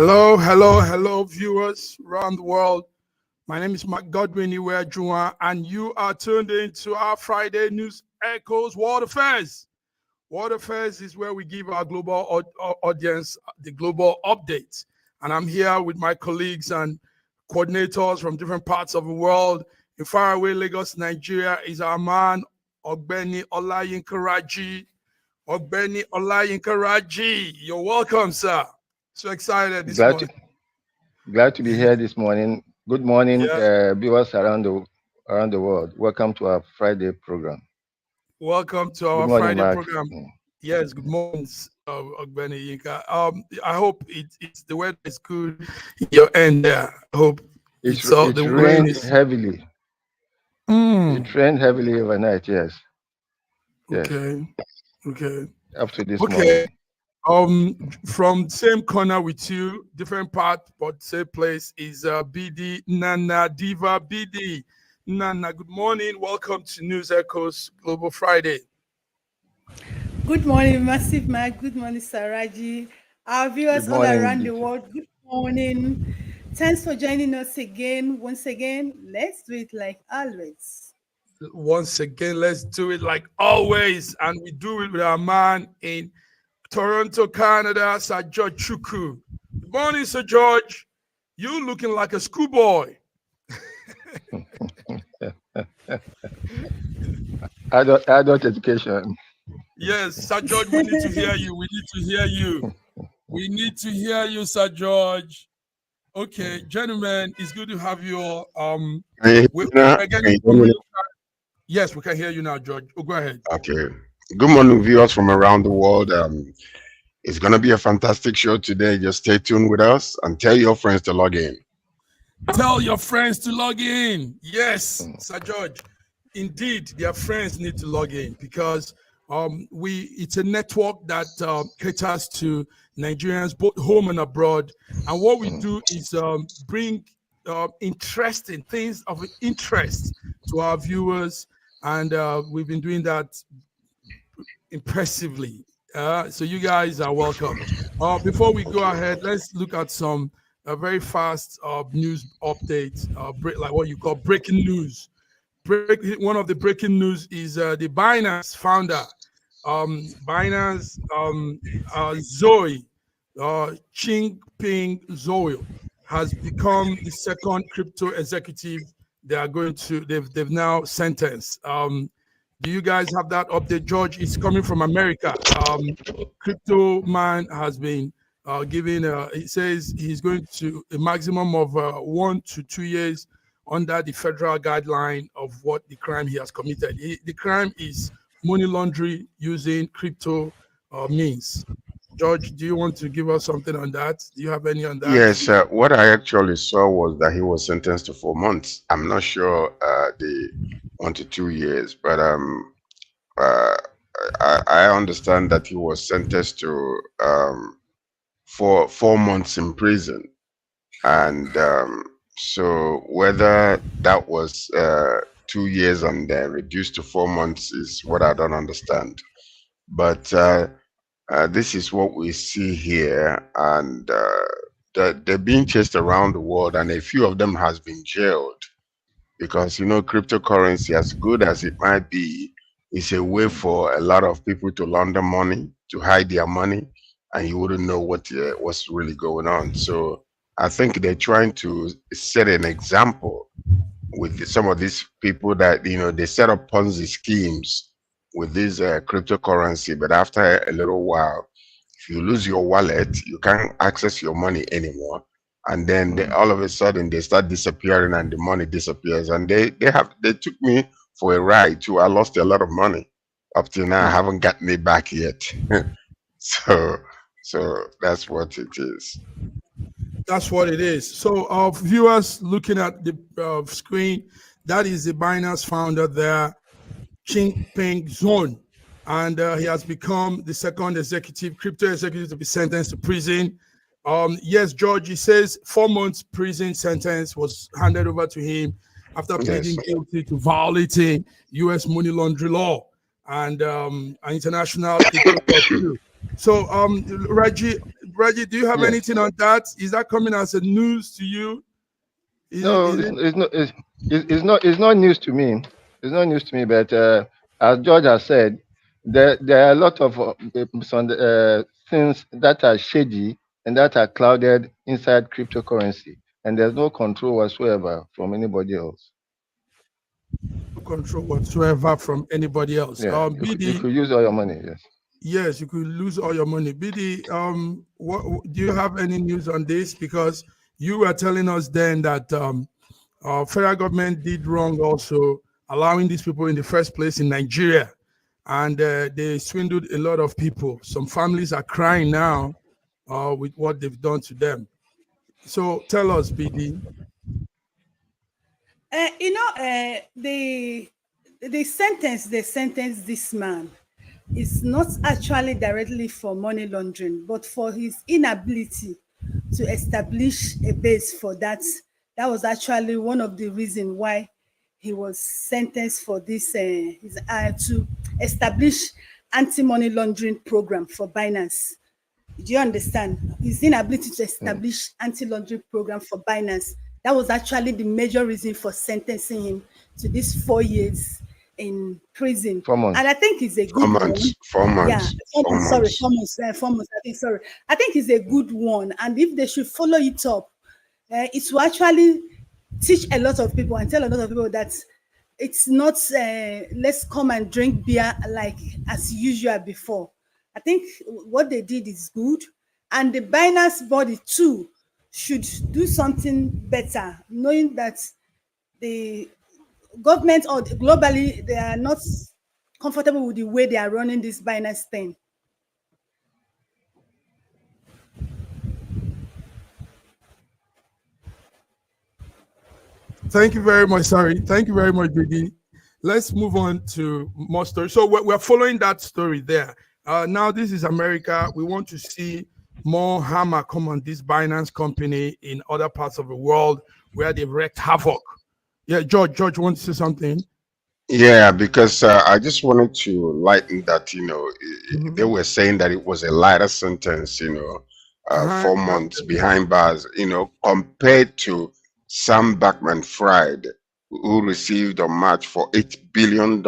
Hello, hello, hello, viewers around the world. My name is Mark Godwin Iwejuwa, and you are tuned into our Friday News Echoes World Affairs. World Affairs is where we give our global audience the global updates. And I'm here with my colleagues and coordinators from different parts of the world. In faraway Lagos, Nigeria, is our man, Ogbeni Olayinka Raji. Ogbeni Olayinka Raji, you're welcome, sir. So excited this morning. Glad to be here this morning. Good morning, viewers around the world. Welcome to our Friday program. Welcome to our Friday program. Yes, good morning, Ogbeni Yinka. I hope it's the weather is good in your end there. I hope it's rained heavily. It rained heavily overnight. Yes. Okay. Up to this morning. From same corner with you, different part, but same place is BD Nana Diva BD. Nana, good morning. Welcome to News Echoes Global Friday. Good morning, Massive Mark. Good morning, Saraji. Our viewers all around the world, good morning. Thanks for joining us again. Once again, let's do it like always. Once again, let's do it like always. And we do it with our man in Toronto, Canada, Sir George Chukwu. Good morning, Sir George. You looking like a schoolboy. Adult education. Yes, Sir George, we need to hear you. We need to hear you, Sir George. Okay, gentlemen, it's good to have you all. Yes, we can hear you now, George. Oh, go ahead. Okay. Good morning, viewers from around the world. It's going to be a fantastic show today. Just stay tuned with us and tell your friends to log in. Tell your friends to log in. Yes, Sir George. Indeed, their friends need to log in because it's a network that caters to Nigerians both home and abroad. And what we do is bring interesting things of interest to our viewers. And we've been doing that impressively. So you guys are welcome. Before we go ahead, let's look at some very fast news updates, like what you call breaking news. One of the breaking news is the Binance founder, Binance Zoe, Chingping Zoe, has become the second crypto executive they've now sentenced. Do you guys have that update? George is coming from America. Crypto man has been given, he says he's going to a maximum of 1 to 2 years under the federal guideline of what the crime he has committed. The crime is money laundering using crypto means. George, do you want to give us something on that? Do you have any on that? Yes, what I actually saw was that he was sentenced to 4 months. I'm not sure the 1 to 2 years, but I understand that he was sentenced to for 4 months in prison. And so whether that was 2 years and then reduced to 4 months is what I don't understand. But this is what we see here, and they're being chased around the world, and a few of them has been jailed because, you know, cryptocurrency, as good as it might be, is a way for a lot of people to launder money, to hide their money, and you wouldn't know what's really going on. So I think they're trying to set an example with some of these people that, you know, they set up Ponzi schemes with this cryptocurrency, but after a little while, if you lose your wallet, you can't access your money anymore, and then all of a sudden they start disappearing and the money disappears. And they took me for a ride too. I lost a lot of money. Up till now, I haven't gotten it back yet. So that's what it is. That's what it is. So viewers looking at the screen, that is the Binance founder there, Chingpeng Zone, and he has become the second crypto executive to be sentenced to prison. Yes, George, he says 4 months prison sentence was handed over to him after pleading guilty to violating U.S. money laundering law and international. So, Raji, Reggie, do you have anything on that? Is that coming as a news to you? It's not news to me. It's not news to me. But as George has said, there are a lot of things that are shady and that are clouded inside cryptocurrency, and there's no control whatsoever from anybody else. No control whatsoever from anybody else. Yeah, BD, you could use all your money. Yes. Yes, you could lose all your money. BD, what do you have any news on this? Because you were telling us then that federal government did wrong also allowing these people in the first place in Nigeria, and they swindled a lot of people. Some families are crying now with what they've done to them. So tell us, BD. The sentence they sentenced this man is not actually directly for money laundering, but for his inability to establish a base for that. That was actually one of the reasons why he was sentenced for this, to establish anti-money laundering program for Binance. Do you understand? His inability to establish anti-laundering program for Binance. That was actually the major reason for sentencing him to this 4 years in prison. 4 months. And I think it's a good one. 4 months. Yeah, 4 months. Sorry, 4 months. 4 months. I think it's a good one. And if they should follow it up, it will actually teach a lot of people and tell a lot of people that it's not let's come and drink beer like as usual before. I think what they did is good, and the Binance body too should do something better, knowing that the government or globally they are not comfortable with the way they are running this Binance thing. Thank you very much. Sorry. Thank you very much, BD. Let's move on to more stories. So we're following that story there. Now this is America. We want to see more hammer come on this Binance company in other parts of the world where they've wreaked havoc. Yeah, George wants to say something. Yeah, because I just wanted to lighten that, they were saying that it was a lighter sentence, 4 months behind bars, compared to Sam Bankman-Fried, who received a match for $8 billion,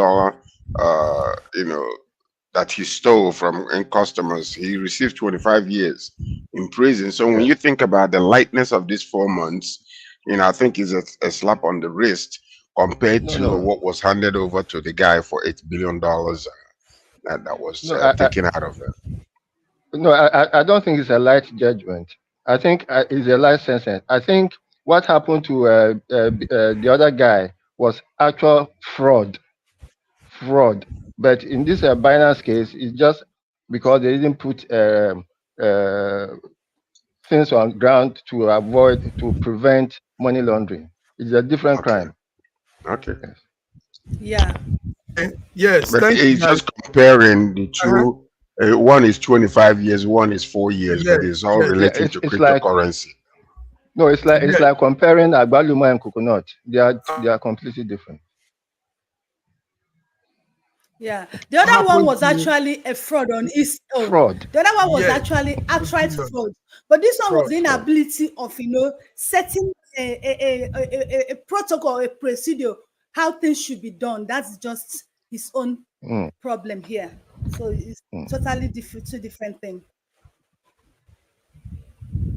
that he stole from customers. He received 25 years in prison. So when you think about the lightness of these 4 months, I think it's a slap on the wrist compared to what was handed over to the guy for $8 billion that was taken out of it. No, I don't think it's a light judgment. I think it's a light sentence. I think what happened to the other guy was actual fraud. But in this Binance case, it's just because they didn't put things on ground to prevent money laundering. It's a different crime. Okay. Yeah. Yes. But it's just comparing the two. One is 25 years, one is 4 years, but it's all related to cryptocurrency. It's like comparing agbaluma and coconut. They are completely different. Yeah, the other one was actually a fraud on its own. Fraud. The other one was actually outright fraud, but this one was the inability of setting a protocol, a procedure, how things should be done. That's just his own problem here. So it's totally two different things.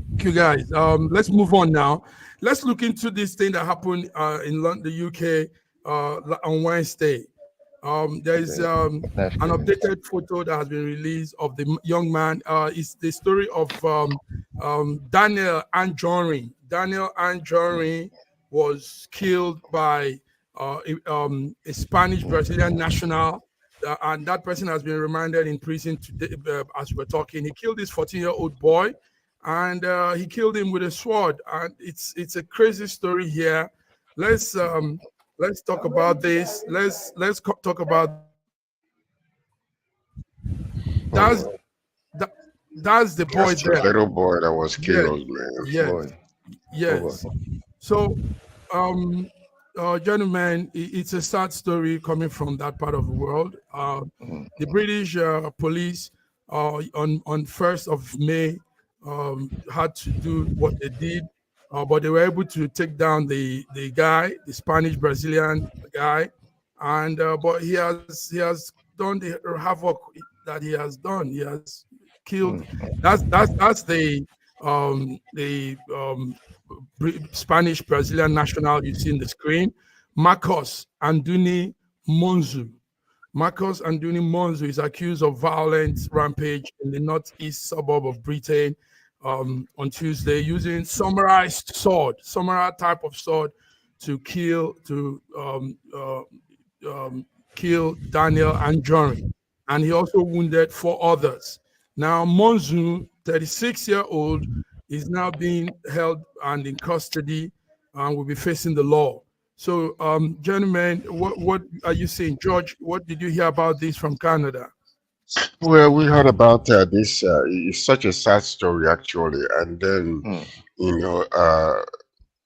Thank you, guys. Let's move on now. Let's look into this thing that happened in London, the UK, on Wednesday. There is an updated photo that has been released of the young man. It's the story of Daniel Anjorin. Daniel Anjorin was killed by a Spanish Brazilian national, and that person has been remanded in prison today. As we're talking, he killed this 14-year-old boy, and he killed him with a sword. And it's a crazy story here. Let's talk about this. Let's talk about that's the boy That's there. the little boy that was killed, man. Yes. So, gentlemen, it's a sad story coming from that part of the world. The British police on 1st of May had to do what they did, but they were able to take down the guy, the Spanish Brazilian guy, and but he has done the havoc that he has done. He has killed. That's the Spanish Brazilian national you see in the screen, Marcos Anduni Monzu. Marcos Anduni Monzu is accused of violent rampage in the northeast suburb of Britain on Tuesday, using samurai type of sword to kill Daniel Anjorin, and he also wounded 4 others. Now Monzu, 36-year-old, is now being held and in custody and will be facing the law. So, gentlemen, what are you saying? George, what did you hear about this from Canada? Well, we heard about this. It's such a sad story, actually. And then,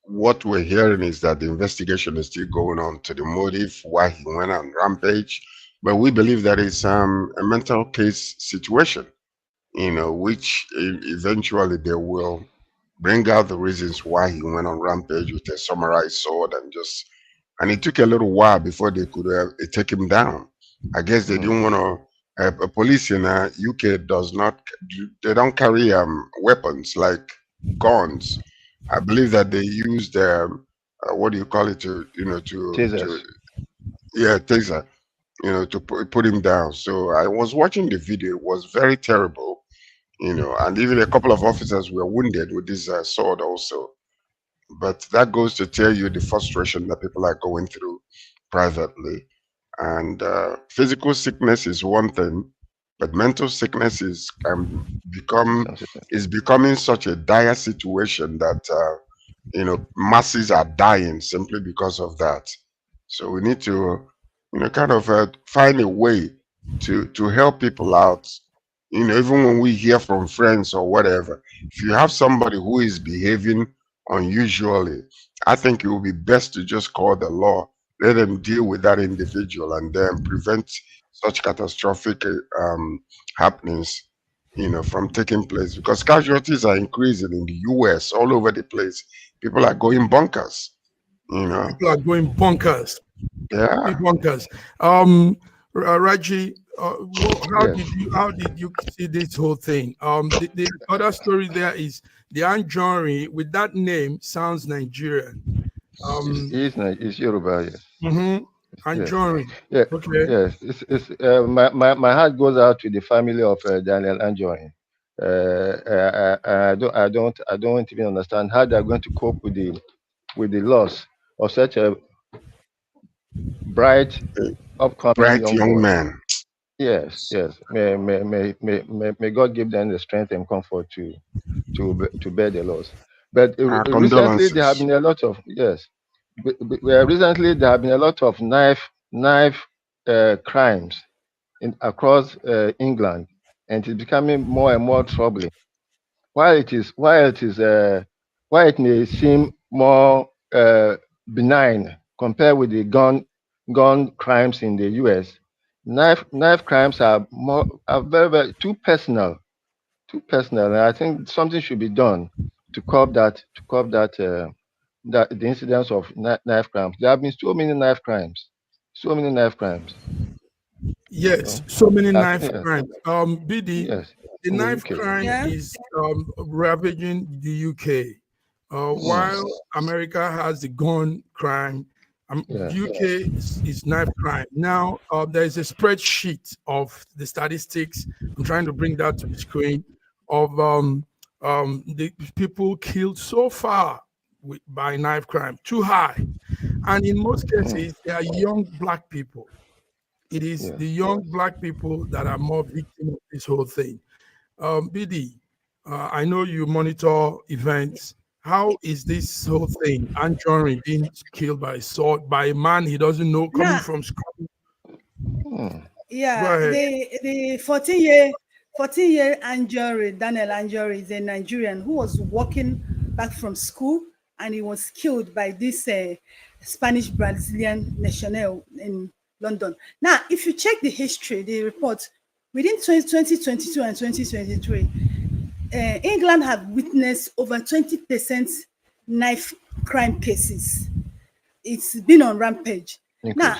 what we're hearing is that the investigation is still going on to the motive why he went on rampage. But we believe that it's a mental case situation, which eventually they will bring out the reasons why he went on rampage with a samurai sword and it took a little while before they could take him down. I guess they didn't want to. A police in UK they don't carry weapons like guns. I believe that they used what do you call it Tasers. taser, to put him down. So I was watching the video. It was very terrible, and even a couple of officers were wounded with this sword also. But that goes to tell you the frustration that people are going through privately. And physical sickness is one thing, but mental sickness is becoming such a dire situation that masses are dying simply because of that. So we need to kind of find a way to help people out. Even when we hear from friends or whatever, if you have somebody who is behaving unusually, I think it would be best to just call the law, let them deal with that individual, and then prevent such catastrophic happenings, from taking place. Because casualties are increasing in the U.S. all over the place. People are going bonkers. People are going bonkers. Yeah. Bonkers. Raji, how did you see this whole thing? The other story there is the Anjorin with that name sounds Nigerian. It's Yoruba, yes. Anjorin. Yeah. Okay. Yes. It's my heart goes out to the family of Daniel Anjorin. I don't even understand how they're going to cope with the loss of such a bright, upcoming young boy. Man. Yes. May God give them the strength and comfort to bear the loss. But recently there have been a lot of recently there have been a lot of knife crimes across England, and it's becoming more and more troubling. While it may seem more benign compared with the gun crimes in the US, knife crimes are very, very too personal. And I think something should be done to curb that the incidence of knife crimes. There have been so many knife crimes. Yes, so many knife crimes. BD, yes, the knife crime is ravaging the UK, while America has the gun crime. UK is knife crime. Now, there is a spreadsheet of the statistics. I'm trying to bring that to the screen of the people killed so far by knife crime, too high. And in most cases, they are young Black people. It is the young Black people that are more victim of this whole thing. BD, I know you monitor events. How is this whole thing? Anjorin being killed by a sword by a man he doesn't know coming from school. Yeah, the 14-year Anjorin, Daniel Anjorin, is a Nigerian who was walking back from school, and he was killed by this Spanish Brazilian national in London. Now, if you check the history, the report, within 2022 and 2023, England have witnessed over 20% knife crime cases. It's been on rampage. Now,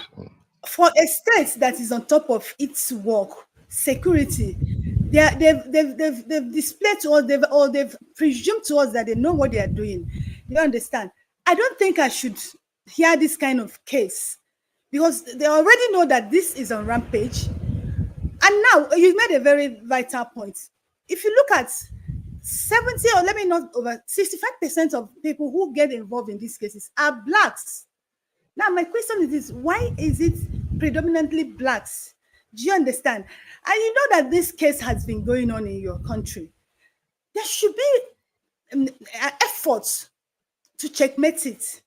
for a state that is on top of its work, security, they've displayed to us, they've presumed to us that they know what they are doing. You understand? I don't think I should hear this kind of case because they already know that this is on rampage. And now you made a very vital point. If you look at 70 or let me not over 65% of people who get involved in these cases are blacks. Now, my question is this: why is it predominantly blacks? Do you understand? And you know that this case has been going on in your country. There should be efforts to checkmate it,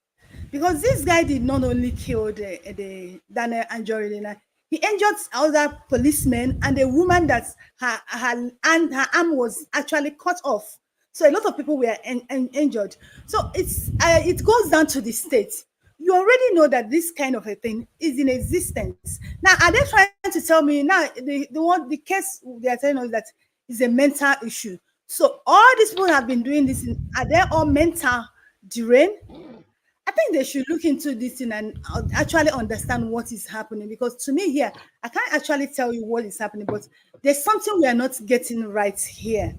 because this guy did not only kill the Daniel Anjorin, he injured other policemen and a woman that her arm was actually cut off. So a lot of people were injured. So it goes down to the state. You already know that this kind of a thing is in existence. Now, are they trying to tell me now the case they are telling us that is a mental issue? So all these people have been doing this. Are they all mental deranged? I think they should look into this thing and actually understand what is happening. Because to me here, I can't actually tell you what is happening, but there's something we are not getting right here.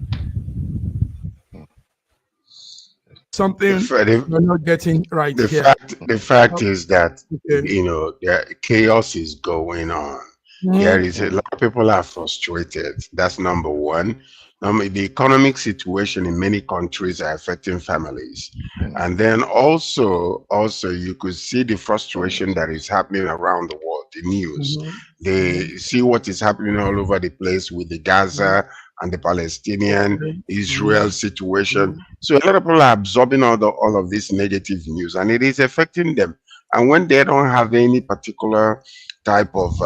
Something we're not getting right here. The fact is that, you know, the chaos is going on. There is a lot of people are frustrated. That's number one. The economic situation in many countries are affecting families. And then also you could see the frustration that is happening around the world, the news. They see what is happening all over the place with the Gaza and the Palestinian Israel situation. So a lot of people are absorbing all of this negative news, and it is affecting them. And when they don't have any particular type of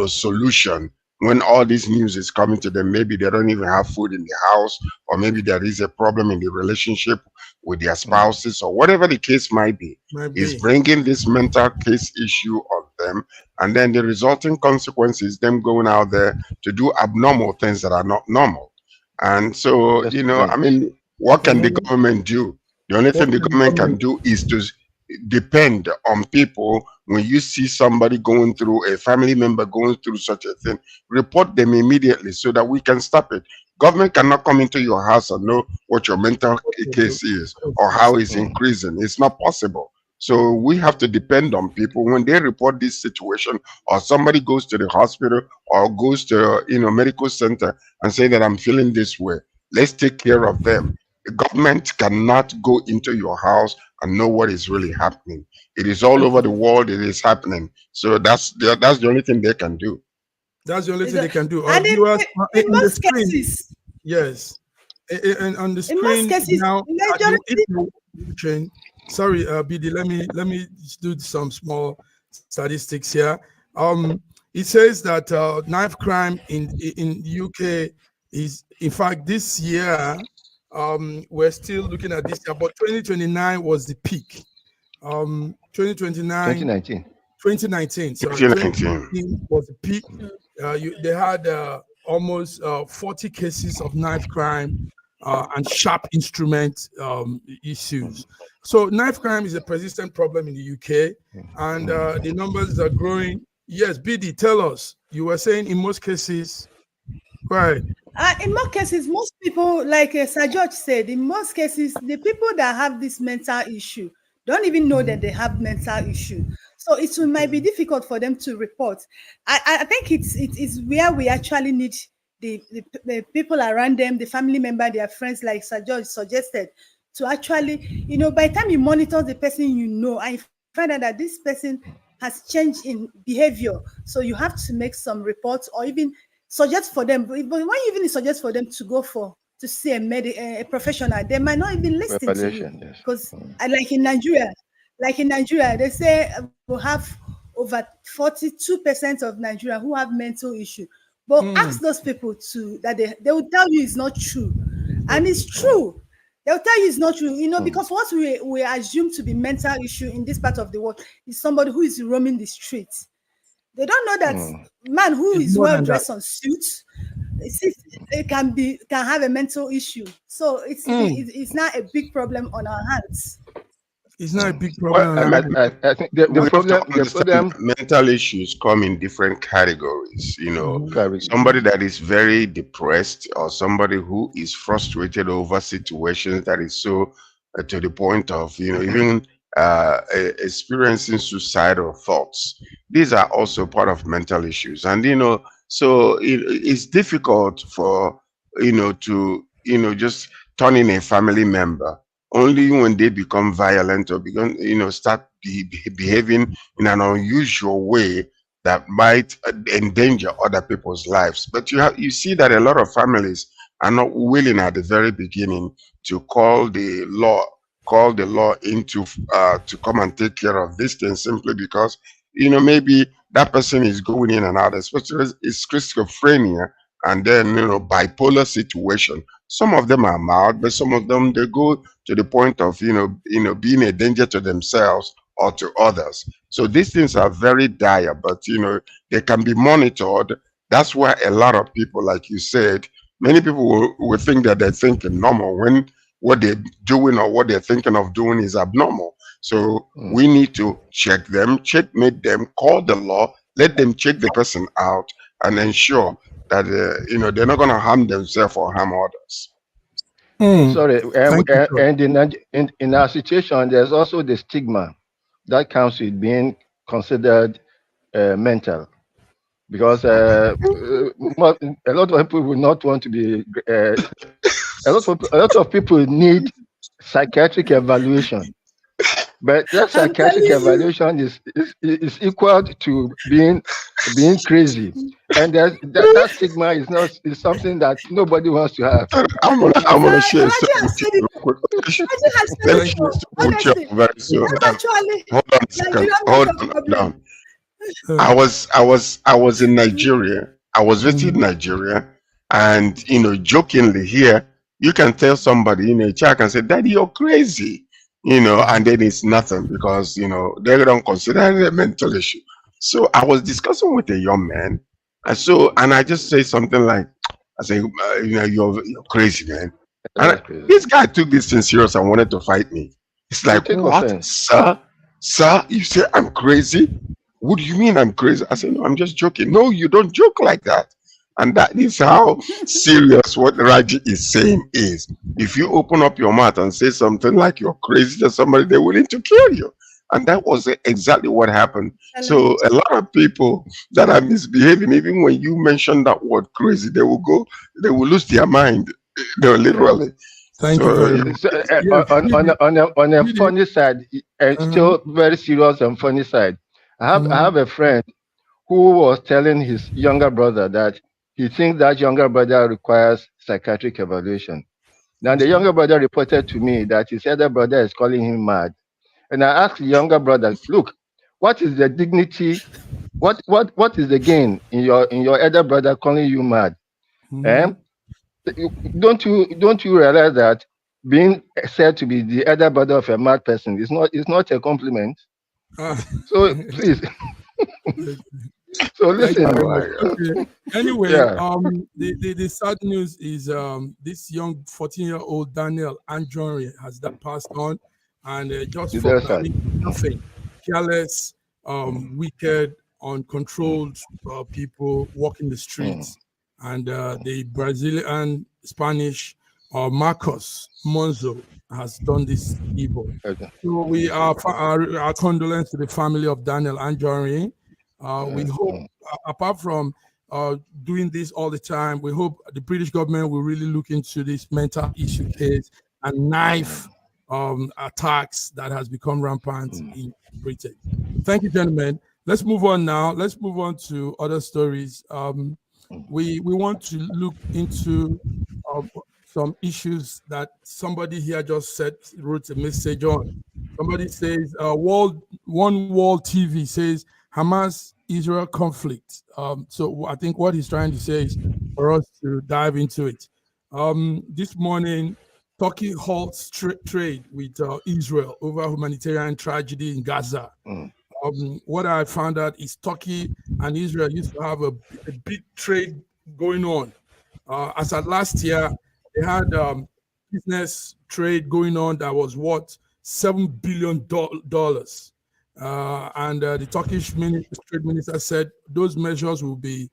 solution, when all this news is coming to them, maybe they don't even have food in the house, or maybe there is a problem in the relationship with their spouses, or whatever the case might be, is bringing this mental case issue on them. And then the resulting consequence is them going out there to do abnormal things that are not normal. And so, I mean, what can the government do? The only thing the government can do is to depend on people. When you see somebody going through, a family member going through such a thing, report them immediately so that we can stop it. Government cannot come into your house and know what your mental case is or how it's increasing. It's not possible. So we have to depend on people. When they report this situation, or somebody goes to the hospital or goes to medical center and say that I'm feeling this way, let's take care of them. The government cannot go into your house and know what is really happening. It is all over the world. It is happening. So that's the only thing they can do. That's the only thing they can do. And in most cases, yes, and on the screen now. Sorry, BD. Let me do some small statistics here. It says that knife crime in the UK is, in fact, this year. We're still looking at this year, but 2029 was the peak. 2019 was the peak. They had almost 40 cases of knife crime and sharp instrument issues. So knife crime is a persistent problem in the UK, and the numbers are growing. Yes, BD, tell us. You were saying in most cases, right? In most cases, most people, like Sir George said, in most cases, the people that have this mental issue don't even know that they have mental issue. So it might be difficult for them to report. I think it is where we actually need the people around them, the family member, their friends, like Sir George suggested, to actually, by the time you monitor the person, and you find out that this person has changed in behavior. So you have to make some reports, or even suggest for them. But when you even suggest for them to go to see a professional, they might not even listen to you. Because like in Nigeria, they say we'll have over 42% of Nigeria who have mental issue. But ask those people that they will tell you it's not true. And it's true. They'll tell you it's not true, because what we assume to be mental issue in this part of the world is somebody who is roaming the streets. They don't know that man who is well dressed on suits, it can have a mental issue. So it's not a big problem on our hands. It's not a big Well, problem. I think the we have to understand problem. that mental issues come in different categories. Somebody that is very depressed, or somebody who is frustrated over situations that is so to the point of even experiencing suicidal thoughts. These are also part of mental issues, and so it's difficult for to just turn in a family member only when they become violent or begin, start behaving in an unusual way that might endanger other people's lives. But you see that a lot of families are not willing at the very beginning to call the law into to come and take care of this thing, simply because maybe that person is going in and out, especially it's schizophrenia and then bipolar situation. Some of them are mild, but some of them they go to the point of being a danger to themselves or to others. So these things are very dire, but they can be monitored. That's why a lot of people, like you said, many people will think that they're thinking normal when what they're doing or what they're thinking of doing is abnormal. So we need to check them, checkmate them, call the law, let them check the person out, and ensure that they're not going to harm themselves or harm others. Sorry, Thank you, sir. and in our situation, there's also the stigma that comes with being considered mental, because a lot of people will not want to be. A lot of people need psychiatric evaluation, but that I'm telling psychiatric you. evaluation is equal to being crazy, and that stigma is something that nobody wants to have. I'm gonna share Raji something has with you said it. real quick. Raji has said Let me it. share So something with you honestly, very soon. that's actually Hold on a second. Nigerian Hold mental on, hold problem. on. I was in Nigeria. I was visiting Nigeria, and jokingly here, you can tell somebody in a chat can say, "Daddy, you're crazy," and then it's nothing because they don't consider it a mental issue. So I was discussing with a young man, and I just say something like, "I say, you're crazy, man," and That's crazy. this guy took this thing serious and wanted to fight me. It's You like, take what, offense. sir? Sir, you say I'm crazy? What do you mean I'm crazy? I said, no, I'm just joking. No, you don't joke like that. And that is how serious what Raji is saying is. If you open up your mouth and say something like you're crazy to somebody, they're willing to kill you. And that was exactly what happened. So a lot of people that are misbehaving, even when you mention that word crazy, they will lose their mind. They'll literally. Thank you So very much. So, Yes, on a really. funny side, still very serious and funny side, I have a friend who was telling his younger brother that he thinks that younger brother requires psychiatric evaluation. Now the younger brother reported to me that his elder brother is calling him mad, and I asked the younger brother, "Look, what is the dignity? What is the gain in your elder brother calling you mad? Eh? Don't you realize that being said to be the elder brother of a mad person is not a compliment? So please, so Thank you listen, very oh much. my God. Okay. Anyway, yeah, the sad news is this young 14-year-old Daniel Anjorin has that passed on, and just it's for very sad. nothing, careless, wicked, uncontrolled people walking the Mm, streets, and the Brazilian Spanish Marcos Monzo has done this evil. okay. So we are our condolence to the family of Daniel Anjorin. We hope, Mm, apart from doing this all the time, we hope the British government will really look into this mental issue case and knife attacks that has become rampant in Britain. Thank you, gentlemen. Let's move on now. Let's move on to other stories. We want to look into some issues that somebody here just said, wrote a message on. Somebody says, One World TV says Hamas Israel conflict. So I think what he's trying to say is for us to dive into it. This morning, Turkey halts trade with Israel over humanitarian tragedy in Gaza. mm, What I found out is Turkey and Israel used to have a big trade going on. As at last year, they had business trade going on that was what $7 billion. And the Turkish trade minister said those measures will be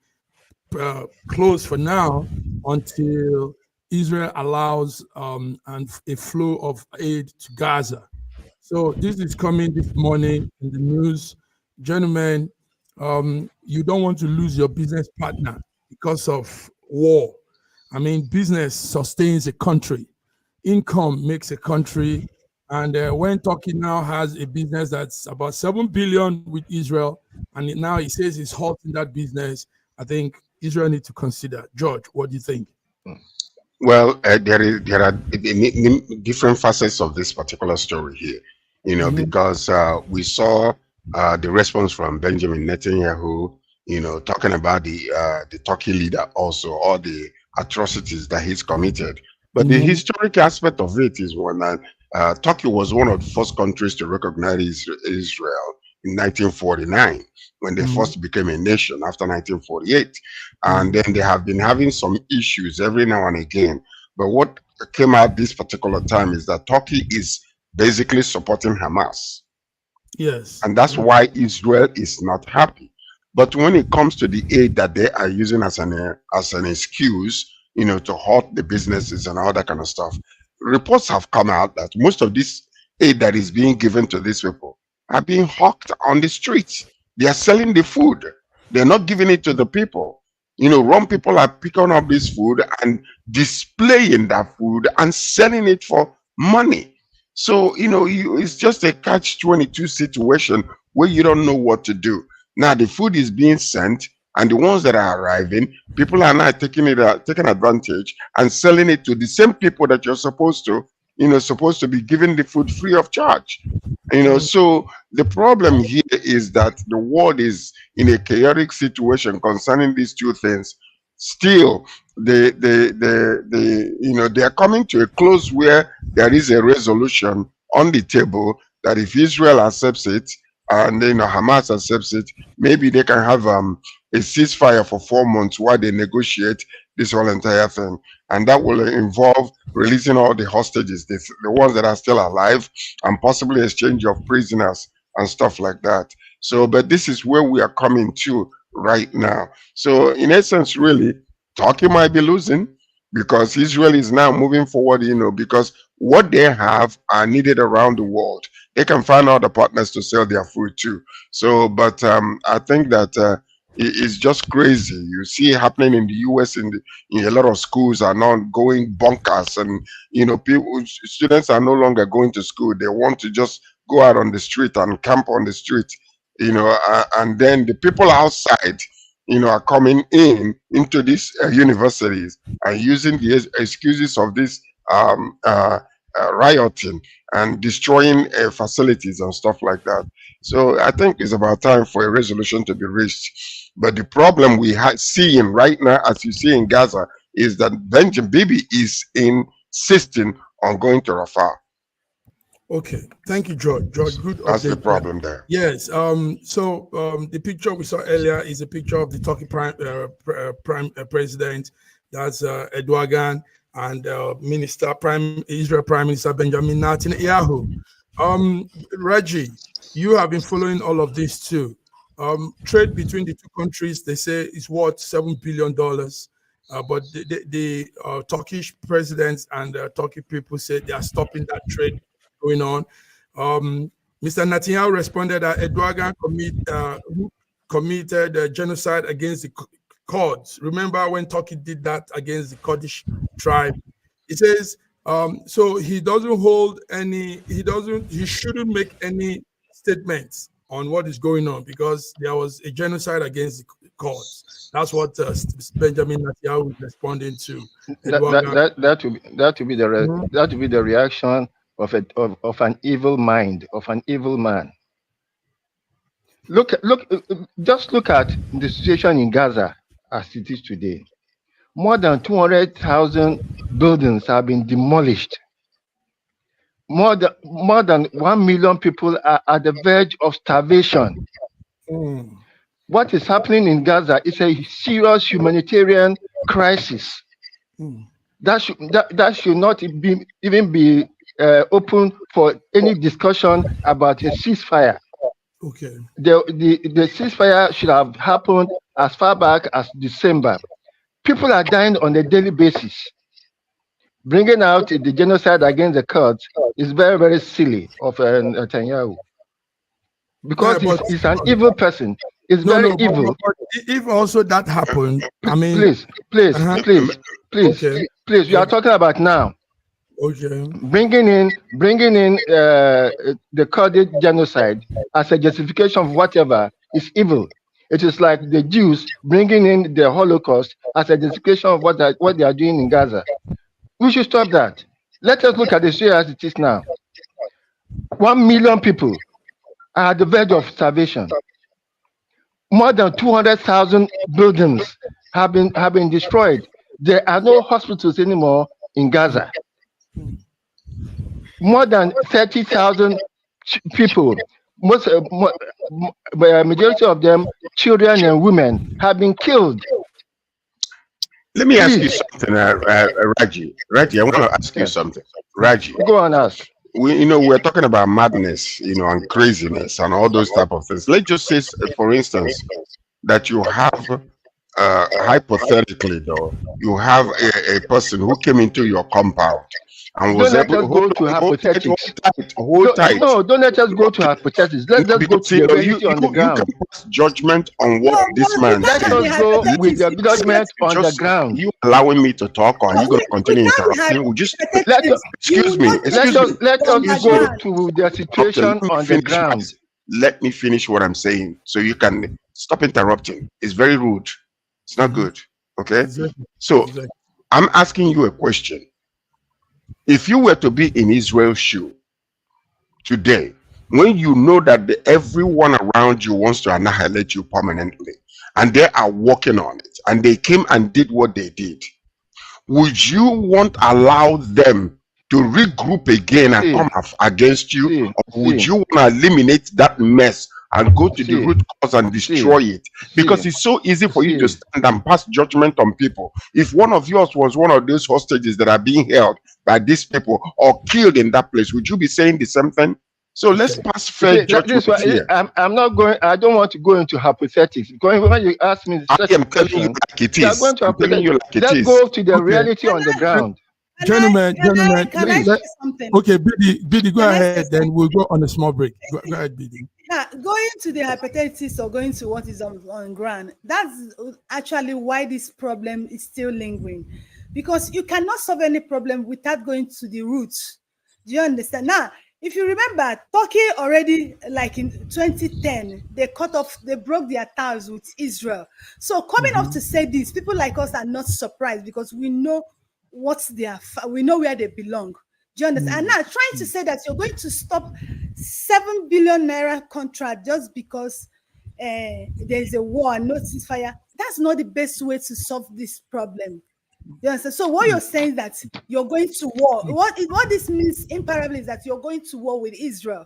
closed for now until Israel allows a flow of aid to Gaza. So this is coming this morning in the news. Gentlemen, you don't want to lose your business partner because of war. I mean, business sustains a country. Income makes a country. And when Turkey now has a business that's about 7 billion with Israel, and now he says he's halting that business, I think Israel needs to consider. George, what do you think? Well, there are different facets of this particular story here, because we saw the response from Benjamin Netanyahu, talking about the Turkey leader also, all the atrocities that he's committed. But the historic aspect of it is when Turkey was one of the first countries to recognize Israel in 1949, when they first became a nation after 1948. And then they have been having some issues every now and again. But what came out this particular time is that Turkey is basically supporting Hamas. Yes. And that's why Israel is not happy. But when it comes to the aid that they are using as an excuse, to halt the businesses and all that kind of stuff, reports have come out that most of this aid that is being given to these people are being hawked on the streets. They are selling the food. They're not giving it to the people. Wrong people are picking up this food and displaying that food and selling it for money. So, it's just a catch-22 situation where you don't know what to do. Now, the food is being sent, and the ones that are arriving, people are now taking advantage and selling it to the same people that you're supposed to be giving the food free of charge. So the problem here is that the world is in a chaotic situation concerning these two things. Still, they are coming to a close where there is a resolution on the table that if Israel accepts it and Hamas accepts it, maybe they can have a ceasefire for 4 months while they negotiate this whole entire thing, and that will involve releasing all the hostages, the ones that are still alive, and possibly exchange of prisoners and stuff like that. So, but this is where we are coming to right now. So, in essence, really, Turkey might be losing because Israel is now moving forward, because what they have are needed around the world. They can find other partners to sell their food to. So, but I think that it's just crazy. You see it happening in the US, in a lot of schools are now going bonkers, and students are no longer going to school. They want to just go out on the street and camp on the street, and then the people outside, are coming into these universities and using the excuses of this rioting and destroying facilities and stuff like that. So I think it's about time for a resolution to be reached. But the problem we are seeing right now, as you see in Gaza, is that Benjamin Bibi is insisting on going to Rafah. Okay, thank you, George. George, good That's update the problem there. Yes. So the picture we saw earlier is a picture of the Turkey prime president. That's Erdogan, and Israel Prime Minister Benjamin Netanyahu. Reggie, you have been following all of this too. Trade between the two countries, they say, is worth $7 billion. But the Turkish presidents and Turkey people say they are stopping that trade going on. Mr. Netanyahu responded that Erdogan committed genocide against the Kurds. Remember when Turkey did that against the Kurdish tribe? He says, so he shouldn't make any statements on what is going on because there was a genocide against the Kurds. That's what Benjamin Netanyahu is responding to. That would be the reaction of an evil mind, of an evil man. Just look at the situation in Gaza as it is today. More than 200,000 buildings have been demolished. More than 1 million people are at the verge of starvation. What is happening in Gaza is a serious humanitarian crisis. That should not even be open for any discussion about a ceasefire. Okay. The ceasefire should have happened as far back as December. People are dying on a daily basis. Bringing out the genocide against the Kurds is very, very silly of Netanyahu. Because he's an evil person. He's very evil. But if also that happened, I mean... Please, okay. Please, we are talking about now. Okay. Bringing in the Kurdish genocide as a justification of whatever is evil. It is like the Jews bringing in the Holocaust as a justification of what they are doing in Gaza. We should stop that. Let us look at the story as it is now. 1 million people are at the verge of starvation. More than 200,000 buildings have been destroyed. There are no hospitals anymore in Gaza. More than 30,000 people, majority of them children and women, have been killed. Let me ask you something, Raji. Raji, I want to ask you something. Raji, go on, ask. We're talking about madness, and craziness and all those type of things. Let's just say, for instance, that you have, hypothetically though, you have a person who came into your compound and was able to go to hypothetics. Hold tight. No, don't let us go to hypothetics. Let's go to the reality on the ground. You can pass judgment on what this man said. Let us go with the judgment on the ground. You allowing me to talk, or are you going to continue interrupting? Excuse me. Let us go to the situation on the ground. Let me finish what I'm saying, so you can stop interrupting. It's very rude. It's not good. Okay. So I'm asking you a question. If you were to be in Israel's shoe today, when you know that everyone around you wants to annihilate you permanently, and they are working on it, and they came and did what they did, would you want to allow them to regroup again and come against you, or would you want to eliminate that mess and go to the root cause and destroy it? Because it's so easy for you to stand and pass judgment on people. If one of yours was one of those hostages that are being held by these people or killed in that place, would you be saying the same thing? So let's pass fair judgment here. I'm not going. I don't want to go into hypothetics. When you ask me such a question, you like it is. Let's go to the reality on the ground. Gentlemen, can I say something? Okay, Bidi, go ahead. Then we'll go on a small break. Go ahead, Bidi. Yeah, going to the hypothetics or going to what is on ground, that's actually why this problem is still lingering. Because you cannot solve any problem without going to the roots. Do you understand? Now, if you remember, Turkey already, like in 2010, they broke their ties with Israel. So coming up to say this, people like us are not surprised because we know we know where they belong. Do you understand? And now trying to say that you're going to stop 7 billion naira contract just because there's a war and no ceasefire, that's not the best way to solve this problem. You understand? So what you're saying is that you're going to war. What this means imparably is that you're going to war with Israel.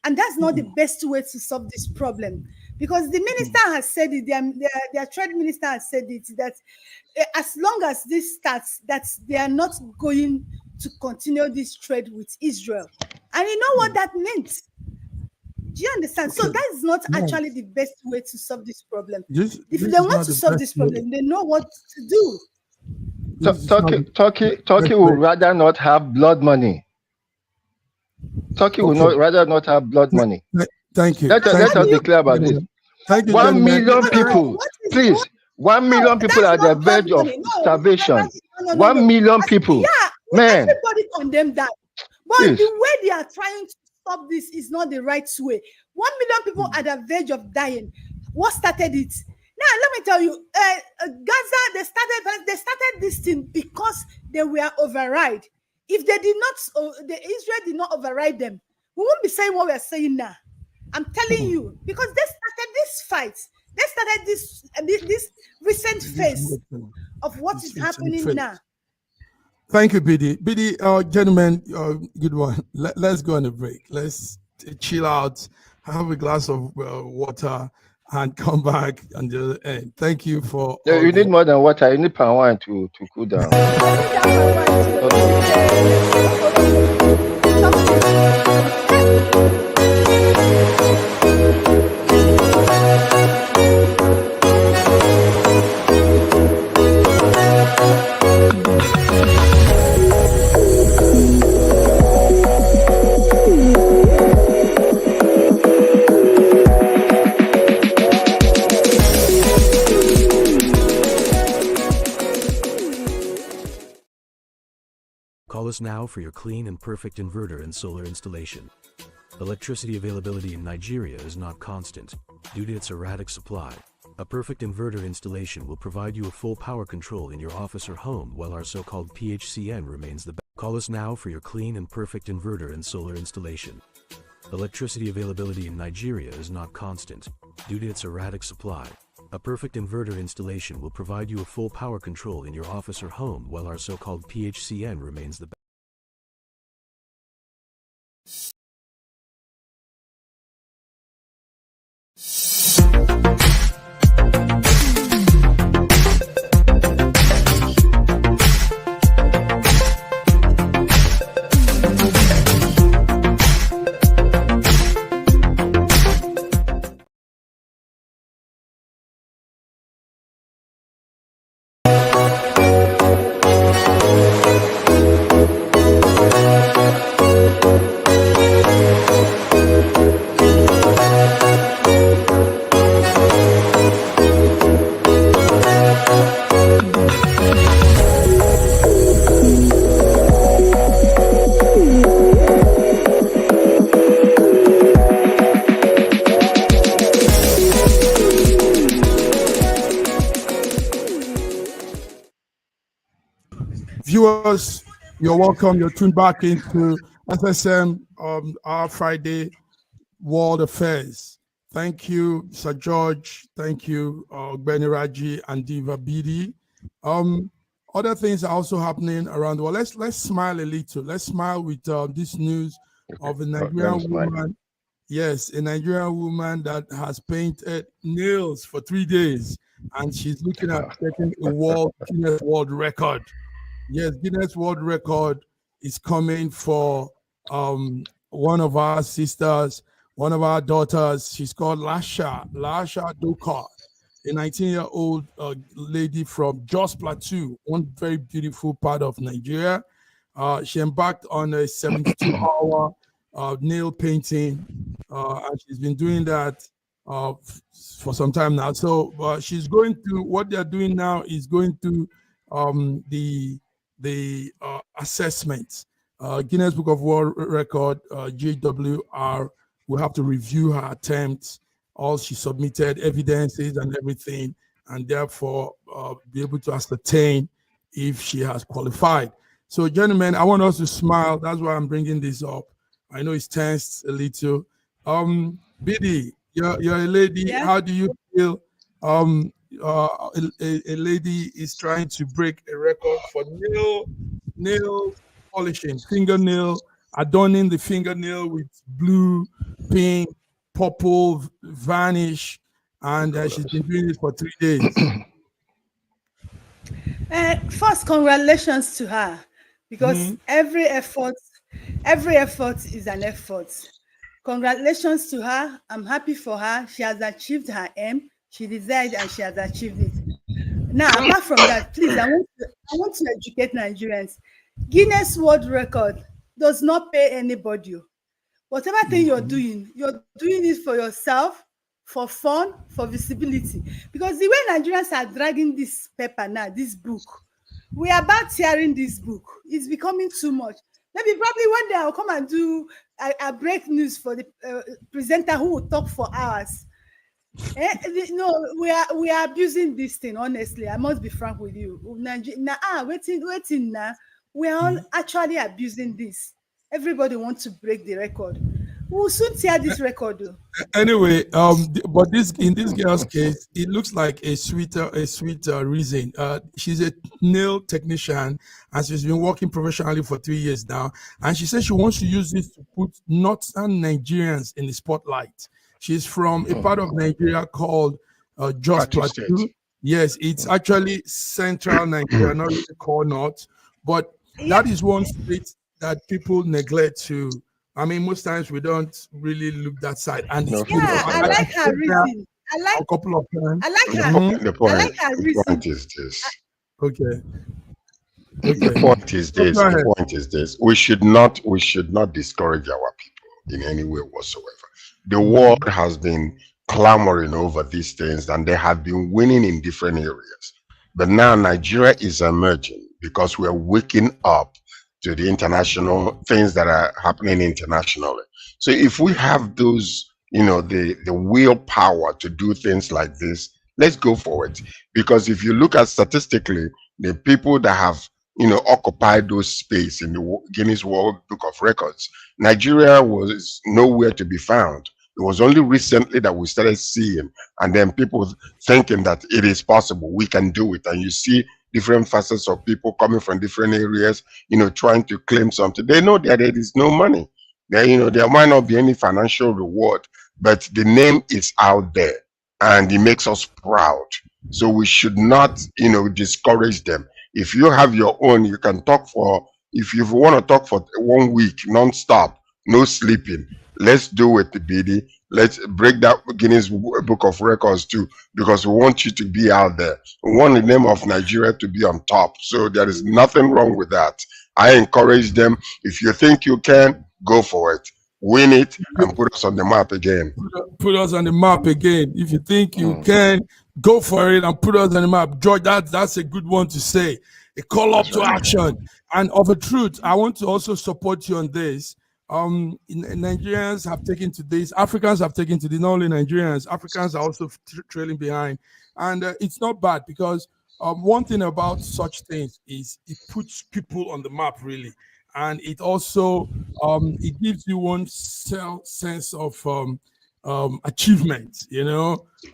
And that's not the best way to solve this problem. Because the minister has said it, their trade minister has said it, that as long as this starts, that they are not going to continue this trade with Israel. And you know what that means? Do you understand? So that is not actually the best way to solve this problem. If they want to solve this problem, they know what to do. Turkey would rather not have blood money. Turkey would rather not have blood money. Thank you. Let us be clear about this. 1 million people, please. 1 million people are at the verge of starvation. 1 million people. Man. Everybody condemn that. But the way they are trying to stop this is not the right way. 1 million people at the verge of dying. What started it? Now, let me tell you, Gaza, they started this thing because they were override. If they did not, Israel did not override them, we won't be saying what we are saying now. I'm telling you, because they started this fight. They started this recent phase of what is happening now. Thank you, Bidi. Bidi, gentlemen, good one. Let's go on a break. Let's chill out, have a glass of water, and come back on the other end. Thank you for Yeah, all you the need more than water. You need palm wine to cool down. Call us now for your clean and perfect inverter and solar installation. Electricity availability in Nigeria is not constant due to its erratic supply. A perfect inverter installation will provide you a full power control in your office or home while our so-called PHCN remains the best. Call us now for your clean and perfect inverter and solar installation. Electricity availability in Nigeria is not constant due to its erratic supply. A perfect inverter installation will provide you a full power control in your office or home while our so-called PHCN remains the best. Viewers, you're welcome. You're tuned back into FSM, our Friday World Affairs. Thank you, Sir George. Thank you, Benny Raji and Diva BD. Other things are also happening around the world. Let's smile a little. Let's smile with this news of a Nigerian woman. Yes, a Nigerian woman that has painted nails for 3 days, and she's looking at setting a Guinness World Record. Yes, Guinness World Record is coming for one of our sisters, one of our daughters. She's called Lasha Dokar, a 19-year-old lady from Jos Plateau, one very beautiful part of Nigeria. She embarked on a 72-hour nail painting, and she's been doing that for some time now. So she's going to, what they're doing now is going to the assessment. Guinness Book of World Record, GWR, will have to review her attempts, all she submitted, evidences and everything, and therefore be able to ascertain if she has qualified. So, gentlemen, I want us to smile. That's why I'm bringing this up. I know it's tensed a little. Biddy, you're a lady. Yeah. How do you feel? A lady is trying to break a record for nail polishing, fingernail, adorning the fingernail with blue, pink, purple, varnish, and she's been doing it for 3 days. First, congratulations to her, because every effort is an effort. Congratulations to her. I'm happy for her. She has achieved her aim. She desired and she has achieved it. Now, apart from that, please, I want to educate Nigerians. Guinness World Record does not pay anybody. Whatever thing you're doing it for yourself, for fun, for visibility. Because the way Nigerians are dragging this paper now, this book, we are about tearing this book. It's becoming too much. Maybe probably one day I'll come and do a break news for the presenter who will talk for hours. No, we are abusing this thing. Honestly, I must be frank with you. Waiting now. We are all actually abusing this. Everybody wants to break the record. We'll soon tear this record, though. Anyway, but in this girl's case, it looks like a sweeter reason. She's a nail technician, and she's been working professionally for 3 years now. And she says she wants to use this to put northern Nigerians in the spotlight. She's from a part of Nigeria called Jos Plateau. Yes, it's actually central Nigeria, not really core north, but that is one state that people neglect to. I mean, most times we don't really look that side, and it's I like her reason. I like a couple of times. I like her. The point, I like her reason. point is this. Okay. The point is this. The point is this. We should not discourage our people in any way whatsoever. The world has been clamoring over these things, and they have been winning in different areas. But now Nigeria is emerging because we are waking up to the international things that are happening internationally. So if we have those, the willpower to do things like this, let's go for it. Because if you look at statistically, the people that have occupied those space in the Guinness World Book of Records, Nigeria was nowhere to be found. It was only recently that we started seeing, and then people thinking that it is possible, we can do it. And you see different facets of people coming from different areas, trying to claim something. They know that there is no money. There might not be any financial reward, but the name is out there, and it makes us proud. So we should not, discourage them. If you have your own, you can talk if you want to talk for 1 week, non-stop, no sleeping. Let's do it, BD. Let's break that Guinness Book of Records too, because we want you to be out there. We want the name of Nigeria to be on top. So there is nothing wrong with that. I encourage them. If you think you can, go for it. Win it and put us on the map again. Put us on the map again. If you think you can, go for it and put us on the map. George, that's a good one to say. A call up to action. And of a truth, I want to also support you on this. Nigerians have taken to this. Africans have taken to this. Not only Nigerians, Africans are also trailing behind. And it's not bad because one thing about such things is it puts people on the map, really. And it also it gives you one sense of achievement.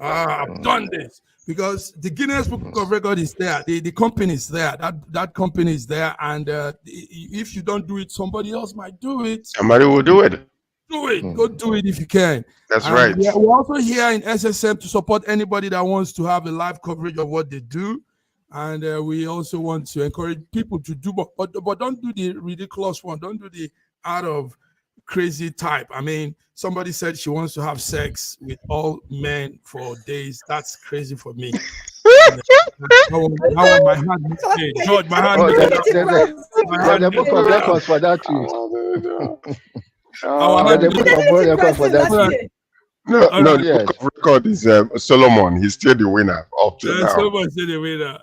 I've done this. Because the Guinness Book of Records is there, the company is there, that company is there, and if you don't do it, somebody else might do it. Somebody will do it. Do it. Go do it if you can. That's right. We're also here in SSM to support anybody that wants to have a live coverage of what they do, and we also want to encourage people to do, but don't do the ridiculous one. Don't do the out of crazy type. I mean, somebody said she wants to have sex with all men for days. That's crazy for me. My hand, George, my hand. The book of records for that too. The book of records for that. No, the book of record is Solomon. He's still the winner up to now. Solomon still the winner.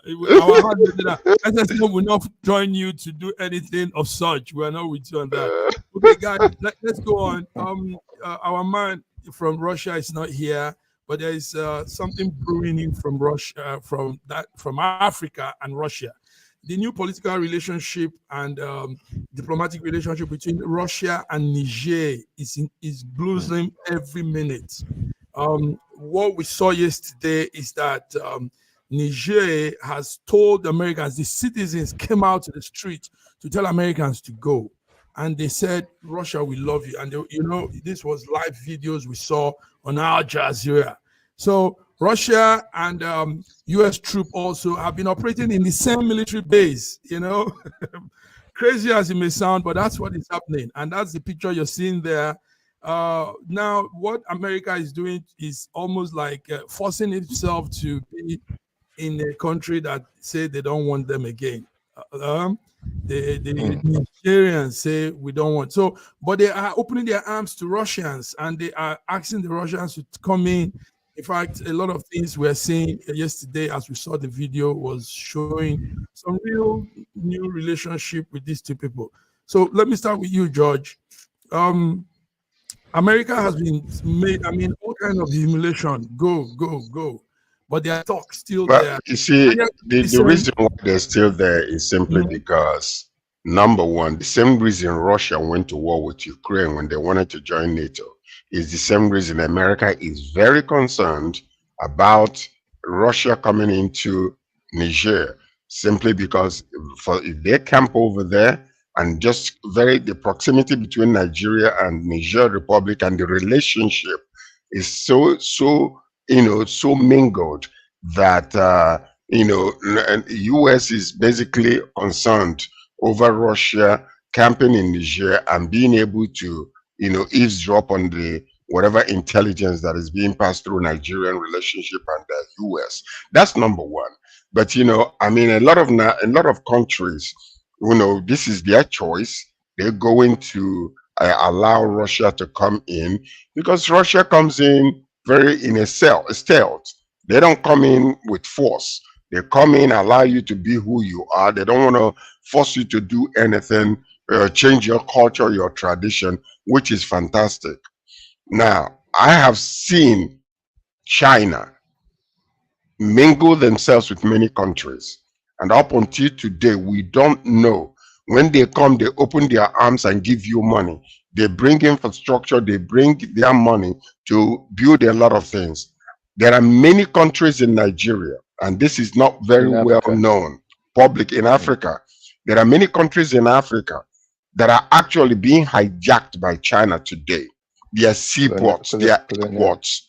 SSM will not join you to do anything of such. We are not with you on that. Okay, guys, let's go on. Our man from Russia is not here, but there is something brewing in from Russia, from Africa and Russia. The new political relationship and diplomatic relationship between Russia and Niger is blossoming every minute. What we saw yesterday is that Niger has told Americans, the citizens came out to the street to tell Americans to go. And they said, Russia, we love you. And, this was live videos we saw on Al Jazeera. So Russia and U.S. troops also have been operating in the same military base, Crazy as it may sound, but that's what is happening. And that's the picture you're seeing there. Now, what America is doing is almost like forcing itself to be in a country that say they don't want them again. The Nigerians say we don't want. So, but they are opening their arms to Russians, and they are asking the Russians to come in. In fact, a lot of things we're seeing yesterday, as we saw the video, was showing some real new relationship with these two people. So let me start with you, George. America has been made, all kinds of humiliation, go. But their talk still there. You see, the reason why they're still there is simply because, number one, the same reason Russia went to war with Ukraine when they wanted to join NATO is the same reason America is very concerned about Russia coming into Niger, simply because if they camp over there and the proximity between Nigeria and Niger Republic and the relationship is so so mingled that US is basically concerned over Russia camping in Niger and being able to eavesdrop on the whatever intelligence that is being passed through Nigerian relationship and the US. That's number one. But I mean, a lot of countries, this is their choice. They're going to allow Russia to come in because Russia comes in very in a stealth. They don't come in with force. They come in, allow you to be who you are. They don't want to force you to do anything, change your culture, your tradition, which is fantastic. Now, I have seen China mingle themselves with many countries. And up until today, we don't know. When they come, they open their arms and give you money. They bring infrastructure, they bring their money to build a lot of things. There are many countries in Nigeria, and this is not very well known, public in Africa. There are many countries in Africa that are actually being hijacked by China today. Their seaports, their airports,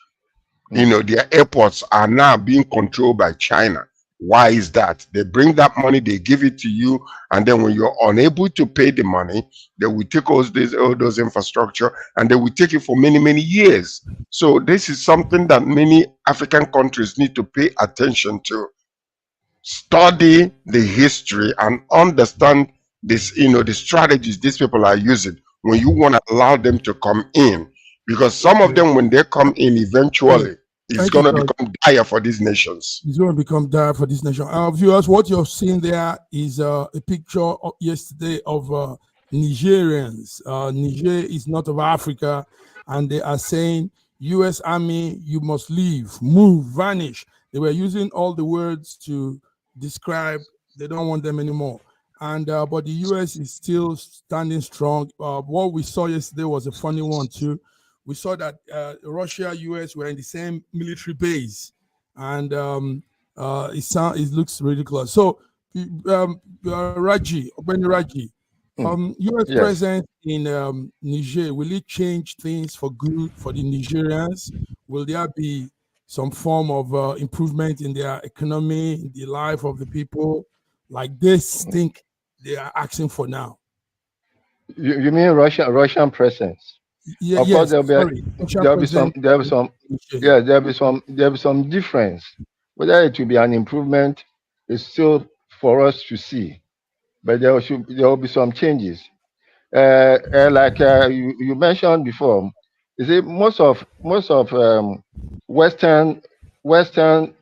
their airports are now being controlled by China. Why is that? They bring that money, they give it to you, and then when you're unable to pay the money, they will take all those infrastructure and they will take it for many, many years. So this is something that many African countries need to pay attention to. Study the history and understand this, the strategies these people are using when you want to allow them to come in. Because some of them, when they come in, eventually, it's going to become dire for these nations. It's going to become dire for this nation. Viewers, what you're seeing there is a picture yesterday of Nigerians. Niger is not of Africa, and they are saying, U.S. Army, you must leave, move, vanish. They were using all the words to describe they don't want them anymore. And but the U.S. is still standing strong. What we saw yesterday was a funny one too. We saw that Russia, US were in the same military base, and it looks ridiculous. So, Raji, US presence in Niger, will it change things for good for the Nigerians? Will there be some form of improvement in their economy, in the life of the people, like this think they are asking for now? You mean Russian presence? Yeah, of course, there'll be some difference. Whether it will be an improvement is still for us to see, but there will be some changes. Like you mentioned before, is it most of Western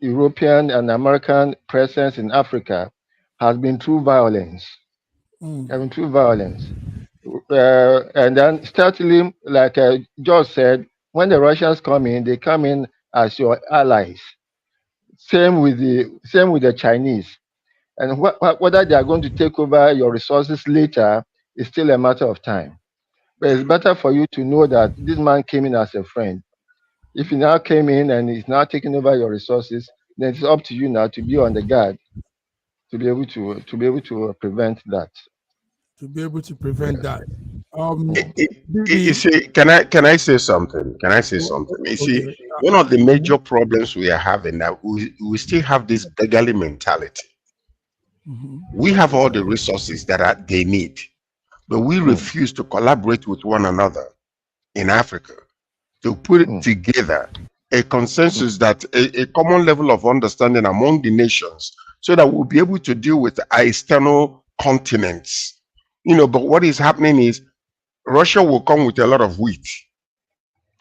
European and American presence in Africa has been through violence. And then certainly, like George said, when the Russians come in, they come in as your allies. Same with the Chinese. And whether they are going to take over your resources later is still a matter of time. But it's better for you to know that this man came in as a friend. If he now came in and he's now taking over your resources, then it's up to you now to be on the guard to be able to prevent that. To be able to prevent that. You see, can I say something? Can I say something? You see, one of the major problems we are having that we still have this beggarly mentality. We have all the resources that they need, but we refuse to collaborate with one another in Africa to put it together a consensus that a common level of understanding among the nations, so that we'll be able to deal with our external continents. But what is happening is Russia will come with a lot of wheat,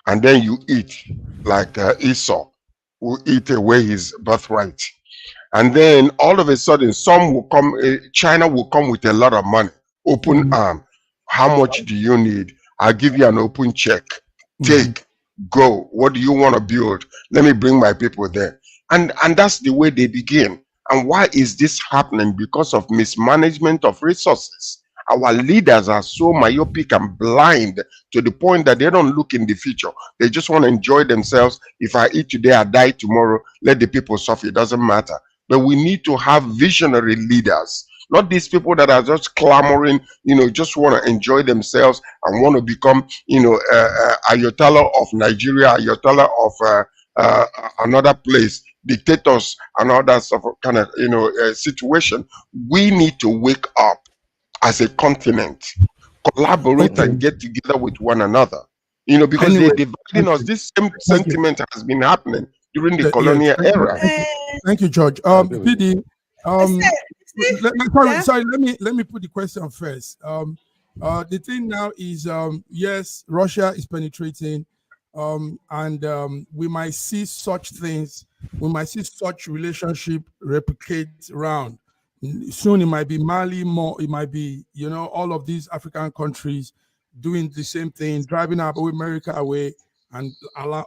and then you eat like Esau will eat away his birthright. And then all of a sudden, China will come with a lot of money, open arm. How much do you need? I'll give you an open check. Take, go. What do you want to build? Let me bring my people there. And that's the way they begin. And why is this happening? Because of mismanagement of resources. Our leaders are so myopic and blind to the point that they don't look in the future. They just want to enjoy themselves. If I eat today, I die tomorrow. Let the people suffer. It doesn't matter. But we need to have visionary leaders not these people that are just clamoring, just want to enjoy themselves and want to become, Ayatollah of Nigeria, Ayatollah of another place, dictators and all that sort of kind of, situation. We need to wake up as a continent, collaborate and get together with one another, because they're dividing us. This same sentiment has been happening during the colonial era. Thank you, George. PD, let me put the question first. The thing now is, yes, Russia is penetrating, and we might see such things. We might see such relationship replicate around. Soon it might be Mali, more it might be, all of these African countries doing the same thing, driving America away and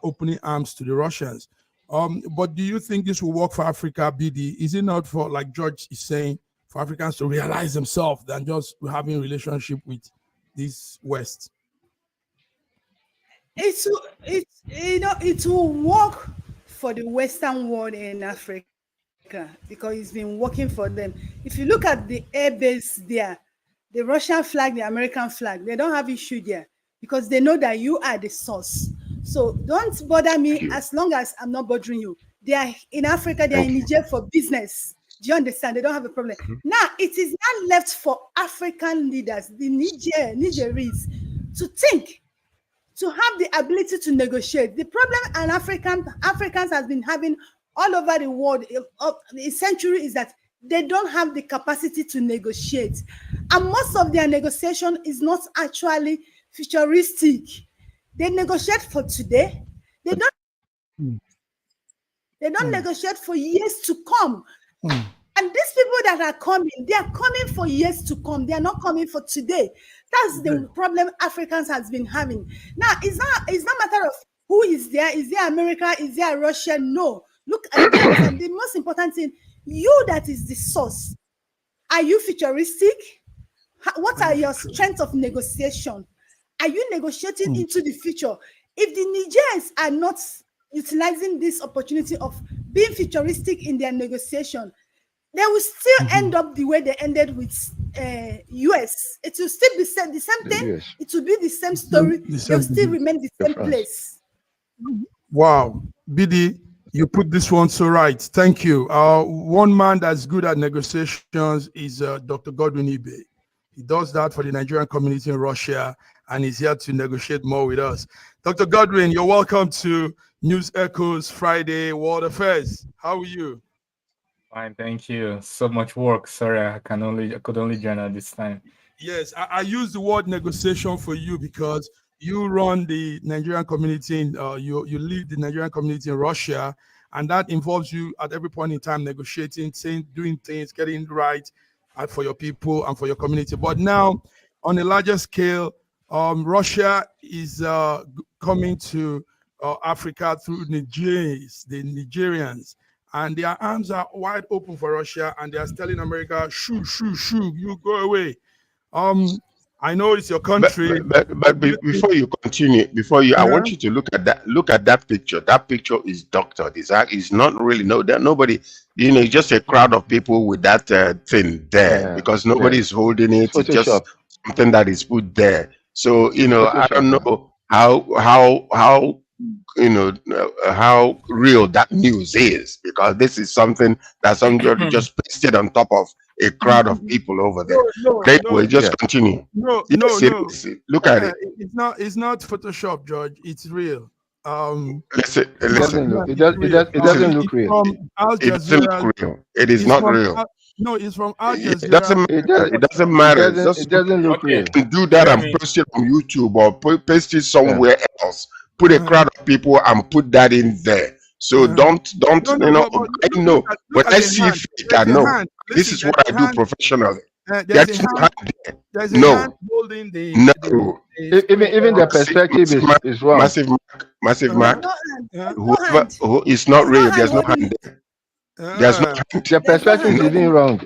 opening arms to the Russians. But do you think this will work for Africa, BD? Is it not for, like George is saying, for Africans to realize themselves than just having a relationship with this West? It will work for the Western world in Africa, because it's been working for them. If you look at the air base there, the Russian flag, the American flag, they don't have issue there because they know that you are the source. So don't bother me as long as I'm not bothering you. They are in Africa, they are in Niger for business. Do you understand? They don't have a problem. Now, it is not left for African leaders, the Nigeris, to think, to have the ability to negotiate. The problem an Africans has been having all over the world of the century is that they don't have the capacity to negotiate. And most of their negotiation is not actually futuristic. They negotiate for today. They don't negotiate for years to come. And these people that are coming, they are coming for years to come. They are not coming for today. That's the problem Africans has been having. Now, it's not a matter of who is there. Is there America? Is there Russia? No. Look at the most important thing, you that is the source. Are you futuristic? What are your strengths of negotiation? Are you negotiating into the future? If the Nigerians are not utilizing this opportunity of being futuristic in their negotiation, they will still end up the way they ended with US. It will still be the same thing. Yes. It will be the same story. They'll still remain the same place. Wow. BD, you put this one so right. Thank you. One man that's good at negotiations is Dr. Godwin Ibe. He does that for the Nigerian community in Russia, and he's here to negotiate more with us. Dr. Godwin, you're welcome to News Echoes Friday World Affairs. How are you? Fine, thank you. So much work. Sorry, I could only join at this time. Yes, I use the word negotiation for you because you run the Nigerian community in, you lead the Nigerian community in Russia, and that involves you at every point in time negotiating, doing things, getting right for your people and for your community. But now, on a larger scale, Russia is coming to Africa through the Nigerians, and their arms are wide open for Russia, and they are telling America, shoo, you go away. I know it's your country, but before you continue, I want you to look at that picture. That picture is doctored. It's not really nobody. It's just a crowd of people with that thing there because nobody is holding it. It's just something that is put there. So I don't know how how real that news is, because this is something that somebody just pasted on top of a crowd of people over there. Continue. Look at it. It's not Photoshop, George. It's real. Listen. It doesn't look real. It doesn't look real. It is not real. No, it's from Al Jazeera. It doesn't matter. It doesn't look real. You can do that and post it on YouTube or paste it somewhere else. Put a crowd of people and put that in there. So don't I know when I see fake, I know this is what I do professionally. There's a hand holding even the perspective is wrong. Massive Mark. Who is not real. There's no hand there. There's no hand. The perspective is even wrong.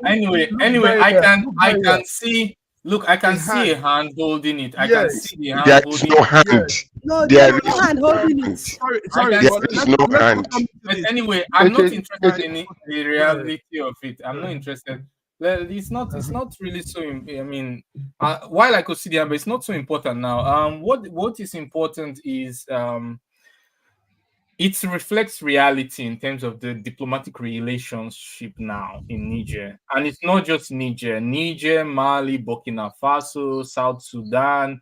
Anyway, I can see Look, I can A see hand. a hand holding it. I can Yes. see the hand There is holding no it. hand. Yes. No, There there's So, no is hand no holding it. hand. sorry, I sorry, can There but see is it. no let's hand. come to But this. anyway, I'm It not is. interested It, in the Yeah. reality of it. I'm not interested. Well, it's not. It's not really so. I mean, while I could see the hand, but it's not so important now. What is important is it reflects reality in terms of the diplomatic relationship now in Niger. And it's not just Niger, Mali, Burkina Faso, South Sudan,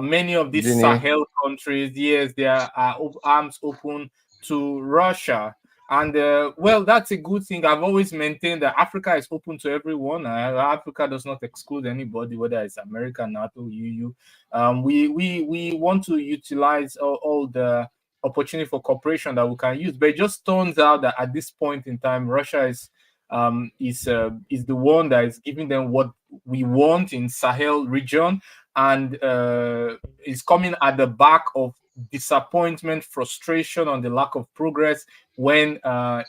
many of these Guinea. Sahel countries, yes, there are arms open to Russia. And well, that's a good thing. I've always maintained that Africa is open to everyone. Africa does not exclude anybody, whether it's America, NATO, EU. We want to utilize all the opportunity for cooperation that we can use. But it just turns out that at this point in time, Russia is the one that is giving them what we want in Sahel region, and is coming at the back of disappointment, frustration on the lack of progress when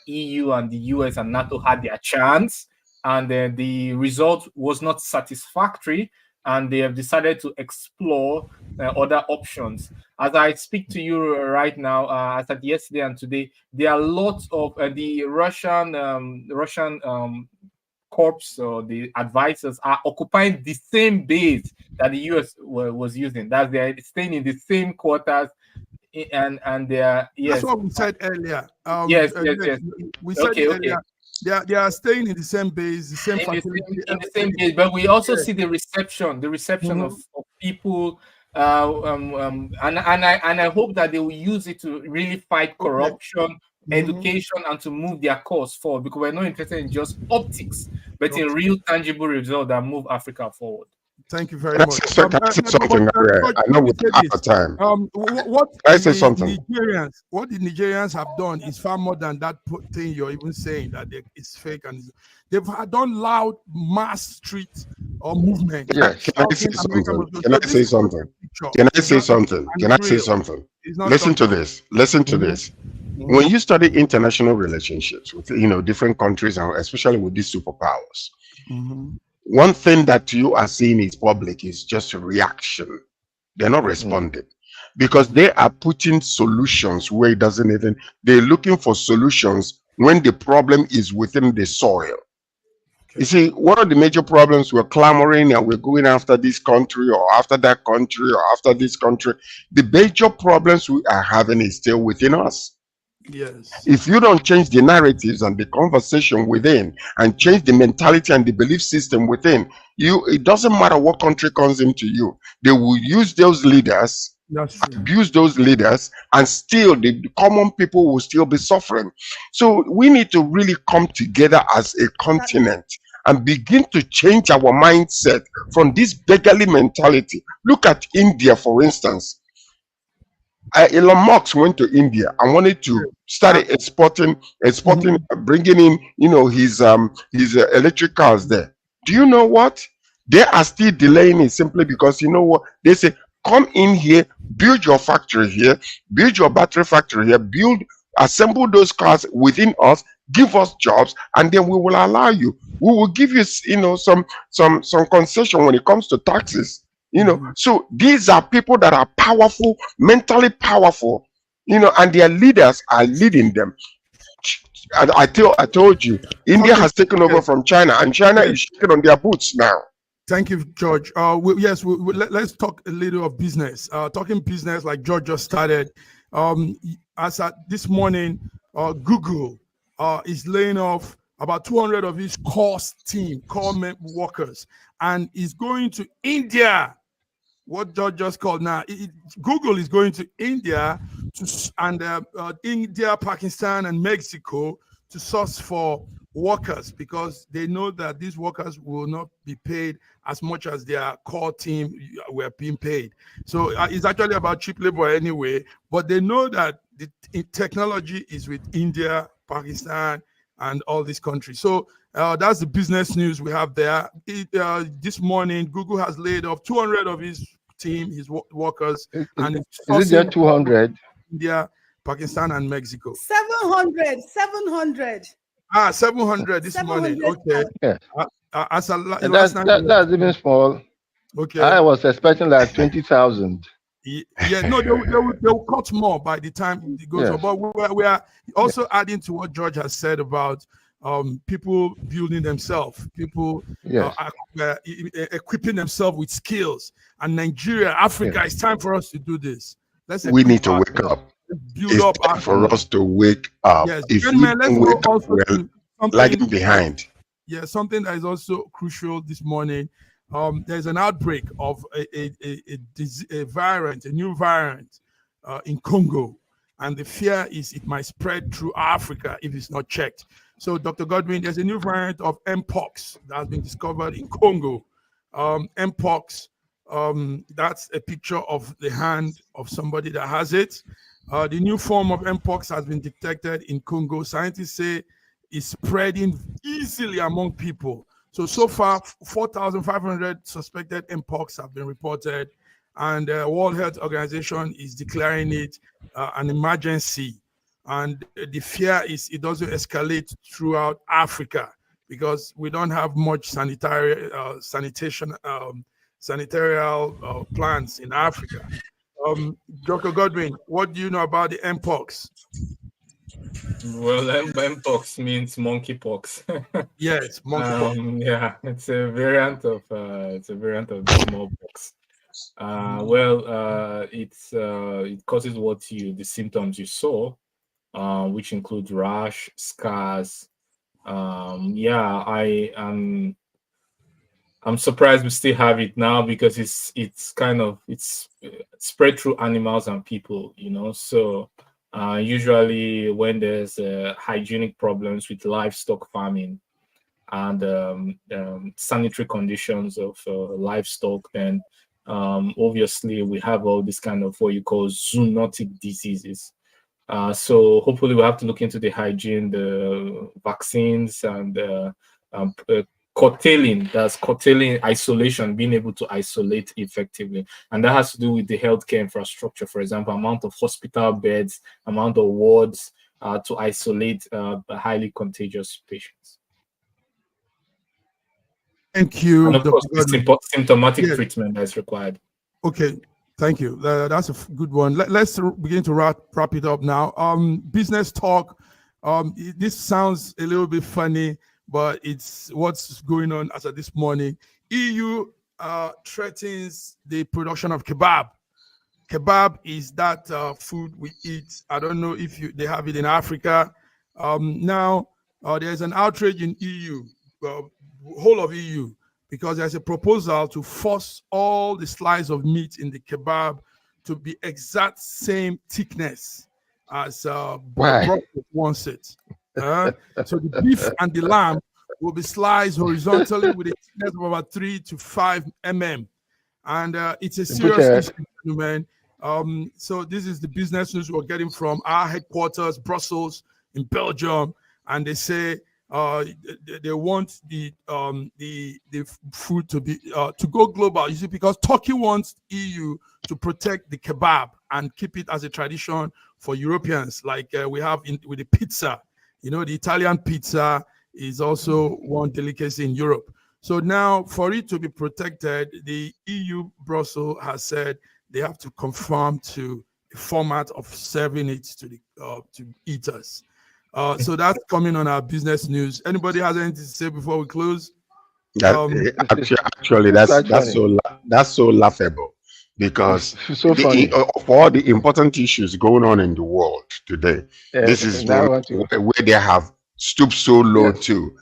EU and the US and NATO had their chance, and the result was not satisfactory, and they have decided to explore other options. As I speak to you right now, as at yesterday and today, there are lots of the Russian corps or the advisors are occupying the same base that the US was using. That they're staying in the same quarters, and they are, That's yes, what we said earlier. yes, yes, Yes, yes. we said it Okay, okay. earlier. They are staying in the same base, the same In the facility, same everything. case, but we also Yeah. see the reception Mhm. of people, and I hope that they will use it to really fight Okay. corruption, Mhm. education, and to move their cause forward. Because we're not interested in just optics, but in Okay. real tangible results that move Africa forward. Thank you very Can I much. say, can I say something? George, I know let me we're say out this. of time. What Can I say the something? Nigerians have done is far more than that thing you're even saying that it's fake, and they've done loud mass street or movement Yes. Can I say shouting American something? must go. Can So I this say is just something? a picture. Can I It's say not, something? and Can it's I say real. something? It's not Listen to something. this. Listen to Mhm. this. Mhm. When you study international relationships with different countries, and especially with these superpowers, Mhm. one thing that you are seeing is public is just a reaction. They're not Mm. responding because they are putting solutions where it doesn't even. They're looking for solutions when the problem is within the soil. You Okay. see, one of the major problems we're clamoring and we're going after this country or after that country or after this country, the major problems we are having is still within us. Yes. If you don't change the narratives and the conversation within and change the mentality and the belief system within, it doesn't matter what country comes into you, they will use those leaders, That's true. abuse those leaders, and still the common people will still be suffering. So we need to really come together as a continent and begin to change our mindset from this beggarly mentality. Look at India, for instance. Elon Musk went to India and wanted to start exporting, Mhm. bringing in, his electric cars there. Do you know what? They are still delaying it simply because you know what? They say, come in here, build your factory here, build your battery factory here, assemble those cars within us, give us jobs, and then we will allow you. We will give you, some concession when it comes to taxes. So these are people that are powerful, mentally powerful, and their leaders are leading them. I told you, India Talking. has taken over Yes. from China, and China Yes. is shaking on their boots now. Thank you, George. Let's talk a little of business. Talking business, like George just started. As at this morning, Google is laying off about 200 of his core workers, and is going to India. What George just called now, Google is going to India India, Pakistan, and Mexico to source for workers, because they know that these workers will not be paid as much as their core team were being paid. So it's actually about cheap labor anyway, but they know that the technology is with India, Pakistan, and all these countries. So that's the business news we have there. This morning, Google has laid off 200 of his team, his workers, and Is it just sourcing 200? India, Pakistan, and Mexico. 700, 700. 700 this morning. 700. Okay. Yes. As a And last that's night, that's even small. Okay. I was expecting like 20,000. Yeah, no, they'll cut more by the time it goes on. But we are also adding to what George has said about people building themselves, people equipping themselves with skills. And Nigeria, Africa, it's time for us to do this. We need to wake up. Build up time for us to wake up. Yes, if we let's don't go wake up, also we're to something lagging behind. Yeah, something that is also crucial this morning. There's an outbreak of a variant, a new variant in Congo, and the fear is it might spread through Africa if it's not checked. So, Dr. Godwin, there's a new variant of Mpox that has been discovered in Congo. Mpox, that's a picture of the hand of somebody that has it. The new form of Mpox has been detected in Congo. Scientists say it's spreading easily among people. So far, 4,500 suspected Mpox have been reported, and the World Health Organization is declaring it an emergency. And the fear is it doesn't escalate throughout Africa because we don't have much sanitary plans in Africa. Dr. Godwin, what do you know about the Mpox? Well, Mpox means monkeypox. Yes, monkeypox. Yeah, it's a variant of the smallpox. It causes the symptoms you saw, which include rash, scars. I'm surprised we still have it now because it's spread through animals and people, So usually when there's hygienic problems with livestock farming and sanitary conditions of livestock, then obviously we have all this kind of what you call zoonotic diseases. So hopefully we'll have to look into the hygiene, the vaccines, and curtailing isolation, being able to isolate effectively. And that has to do with the healthcare infrastructure, for example, amount of hospital beds, amount of wards to isolate highly contagious patients. Thank you. And of course, the symptomatic treatment that's required. Okay, thank you. That's a good one. Let's begin to wrap it up now. Business talk. This sounds a little bit funny, but it's what's going on as of this morning. EU threatens the production of kebab. Kebab is that food we eat. I don't know if they have it in Africa. Now there's an outrage in EU, whole of EU, because there's a proposal to force all the slice of meat in the kebab to be exact same thickness as the Brussels wants it. So the beef and the lamb will be sliced horizontally with a thickness of about 3 to 5 mm. And it's a serious issue, man. So this is the business news we're getting from our headquarters, Brussels, in Belgium. And they say they want the food to be to go global. You see, because Turkey wants EU to protect the kebab and keep it as a tradition for Europeans, like we have with the pizza. The Italian pizza is also one delicacy in Europe. So now, for it to be protected, the EU Brussels has said they have to conform to the format of serving it to the to eaters. So that's coming on our business news. Anybody has anything to say before we close? Actually, that's so laughable because of all the important issues going on in the world today, this is where they have stooped so low to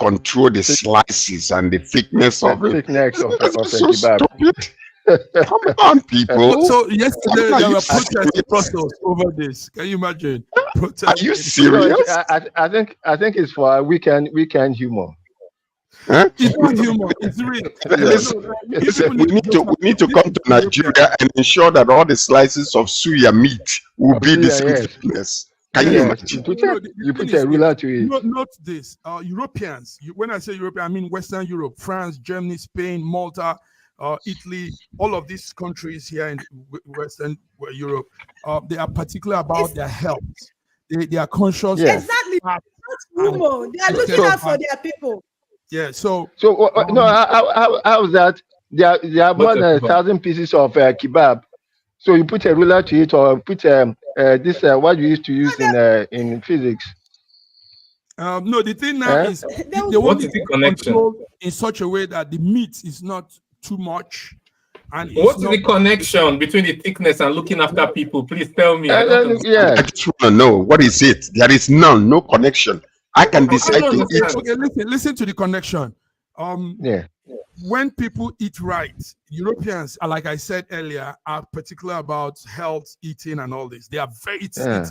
control the slices and the thickness of it. So stupid. Come on, people. So yesterday there were protests in Brussels over this. Can you imagine? Are you serious? I think it's for a weekend humor. Huh? It's not humor. It's real. Listen, we need to come to Nigeria and ensure that all the slices of suya meat will be the same thickness. Can you imagine? You put a ruler to it. Not this. Europeans. When I say European, I mean Western Europe, France, Germany, Spain, Malta, Italy, all of these countries here in Western Europe, they are particular about their health. They are conscious. Yes. Exactly. That's humor. They are looking out for their people. Yeah. So no, how is that? there are more than 1,000 pieces of kebab. So you put a ruler to it, or put this what you used to use in physics. No, the thing now is they want it controlled in such a way that the meat is not too much. And what is the connection between the thickness and looking after people? Please tell me. I just want to know, what is it? There is none, no connection. I can decide to eat. Okay, listen to the connection. When people eat right, Europeans, like I said earlier, are particular about health, eating, and all this. They are very. It's an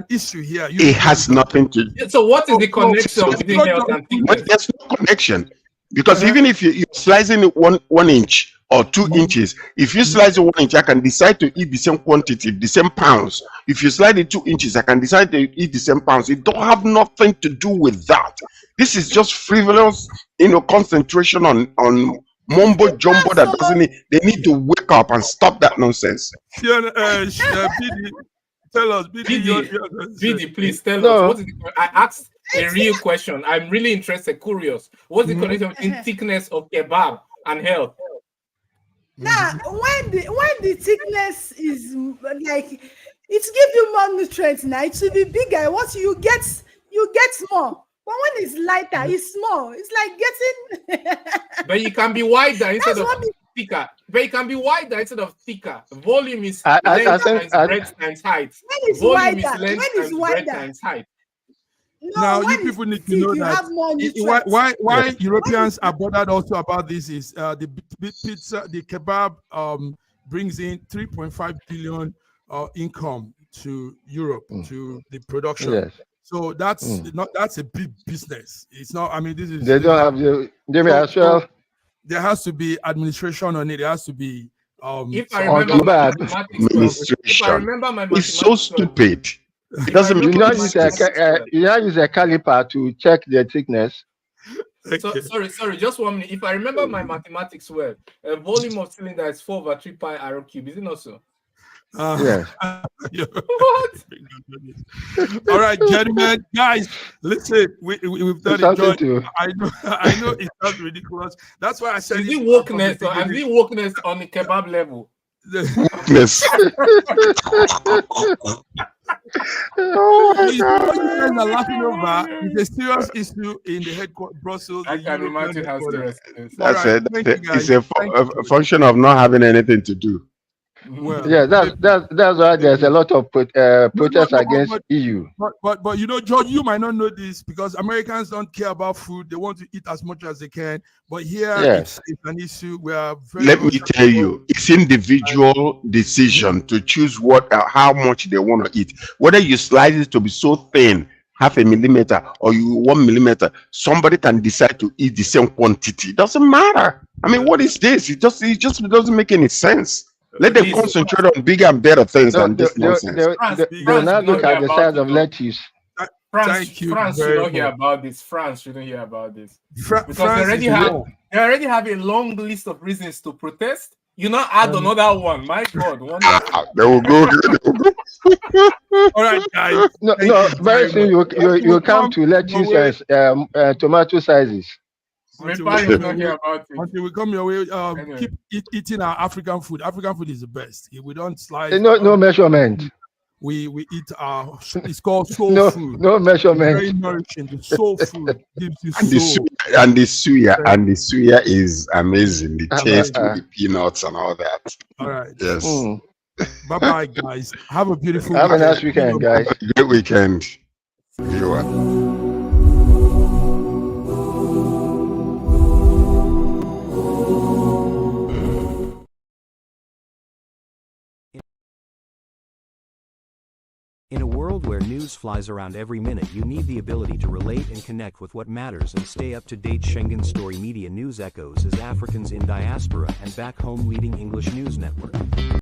issue here. It has nothing to. So what is the connection between health and thickness? There's no connection, because even if you're slicing it 1 inch or 2 inches, if you slice it 1 inch, I can decide to eat the same quantity, the same pounds. If you slice it 2 inches, I can decide to eat the same pounds. It don't have nothing to do with that. This is just frivolous, concentration on mumbo jumbo that doesn't need. They need to wake up and stop that nonsense. Tell us, BD, please tell us. What is I asked a real question. I'm really interested, curious. What's the connection between thickness of kebab and health? Now, when the thickness is like, it gives you more nutrients. Now it should be bigger. Once you get more. But when it's lighter, it's small. It's like getting. But it can be wider instead of thicker. But it can be wider instead of thicker. Volume is length times breadth times height. When it's wider, times height. No, now you people need to know that why Europeans are bothered also about this is the pizza, the kebab brings in 3.5 billion income to Europe to the production. Yes. So that's a big business. It's not. I mean, this is. They don't have as well. There has to be administration on it. There has to be. If I remember my mathematics, it's so stupid. It doesn't make sense. You use a caliper to check the thickness. So, sorry, just 1 minute. If I remember my mathematics well, a volume of cylinder is 4/3 pi r cube. Is it not so? Yes. What? All right, gentlemen, guys, listen. We've done it. I know it sounds ridiculous. That's why I said. Is it wokeness on the kebab level? Yes. What you guys are laughing over is a serious issue in the headquarters, Brussels. I can imagine how serious it is. That's it. It's a function of not having anything to do. Well, yeah, that's why there's a lot of protests against EU. But George, you might not know this because Americans don't care about food. They want to eat as much as they can. But here it's an issue. We are very. Let me tell you, it's individual decision to choose how much they want to eat. Whether you slice it to be so thin, 0.5 millimeter, or 1 millimeter, somebody can decide to eat the same quantity. It doesn't matter. I mean, what is this? It just doesn't make any sense. Let them concentrate on bigger and better things than this nonsense. They'll not look at the size of lettuce. France shouldn't hear about this. France shouldn't hear about this. Because they already have a long list of reasons to protest. You not add another one. My God. They will go. All right, guys. No. Very soon you come to lettuce and tomato sizes. Until we come your way, keep eating our African food. African food is the best. If we don't slice, no measurement. We eat it's called soul food. No measurement. It's very nourishing. The soul food gives you soul. And the suya is amazing. The taste with the peanuts and all that. All right. Yes. Bye, guys. Have a beautiful weekend. Have a nice weekend, guys. Have a great weekend, viewer. In a world where news flies around every minute, you need the ability to relate and connect with what matters and stay up to date. Schengen Story Media News Echoes is Africans in diaspora and back home leading English news network.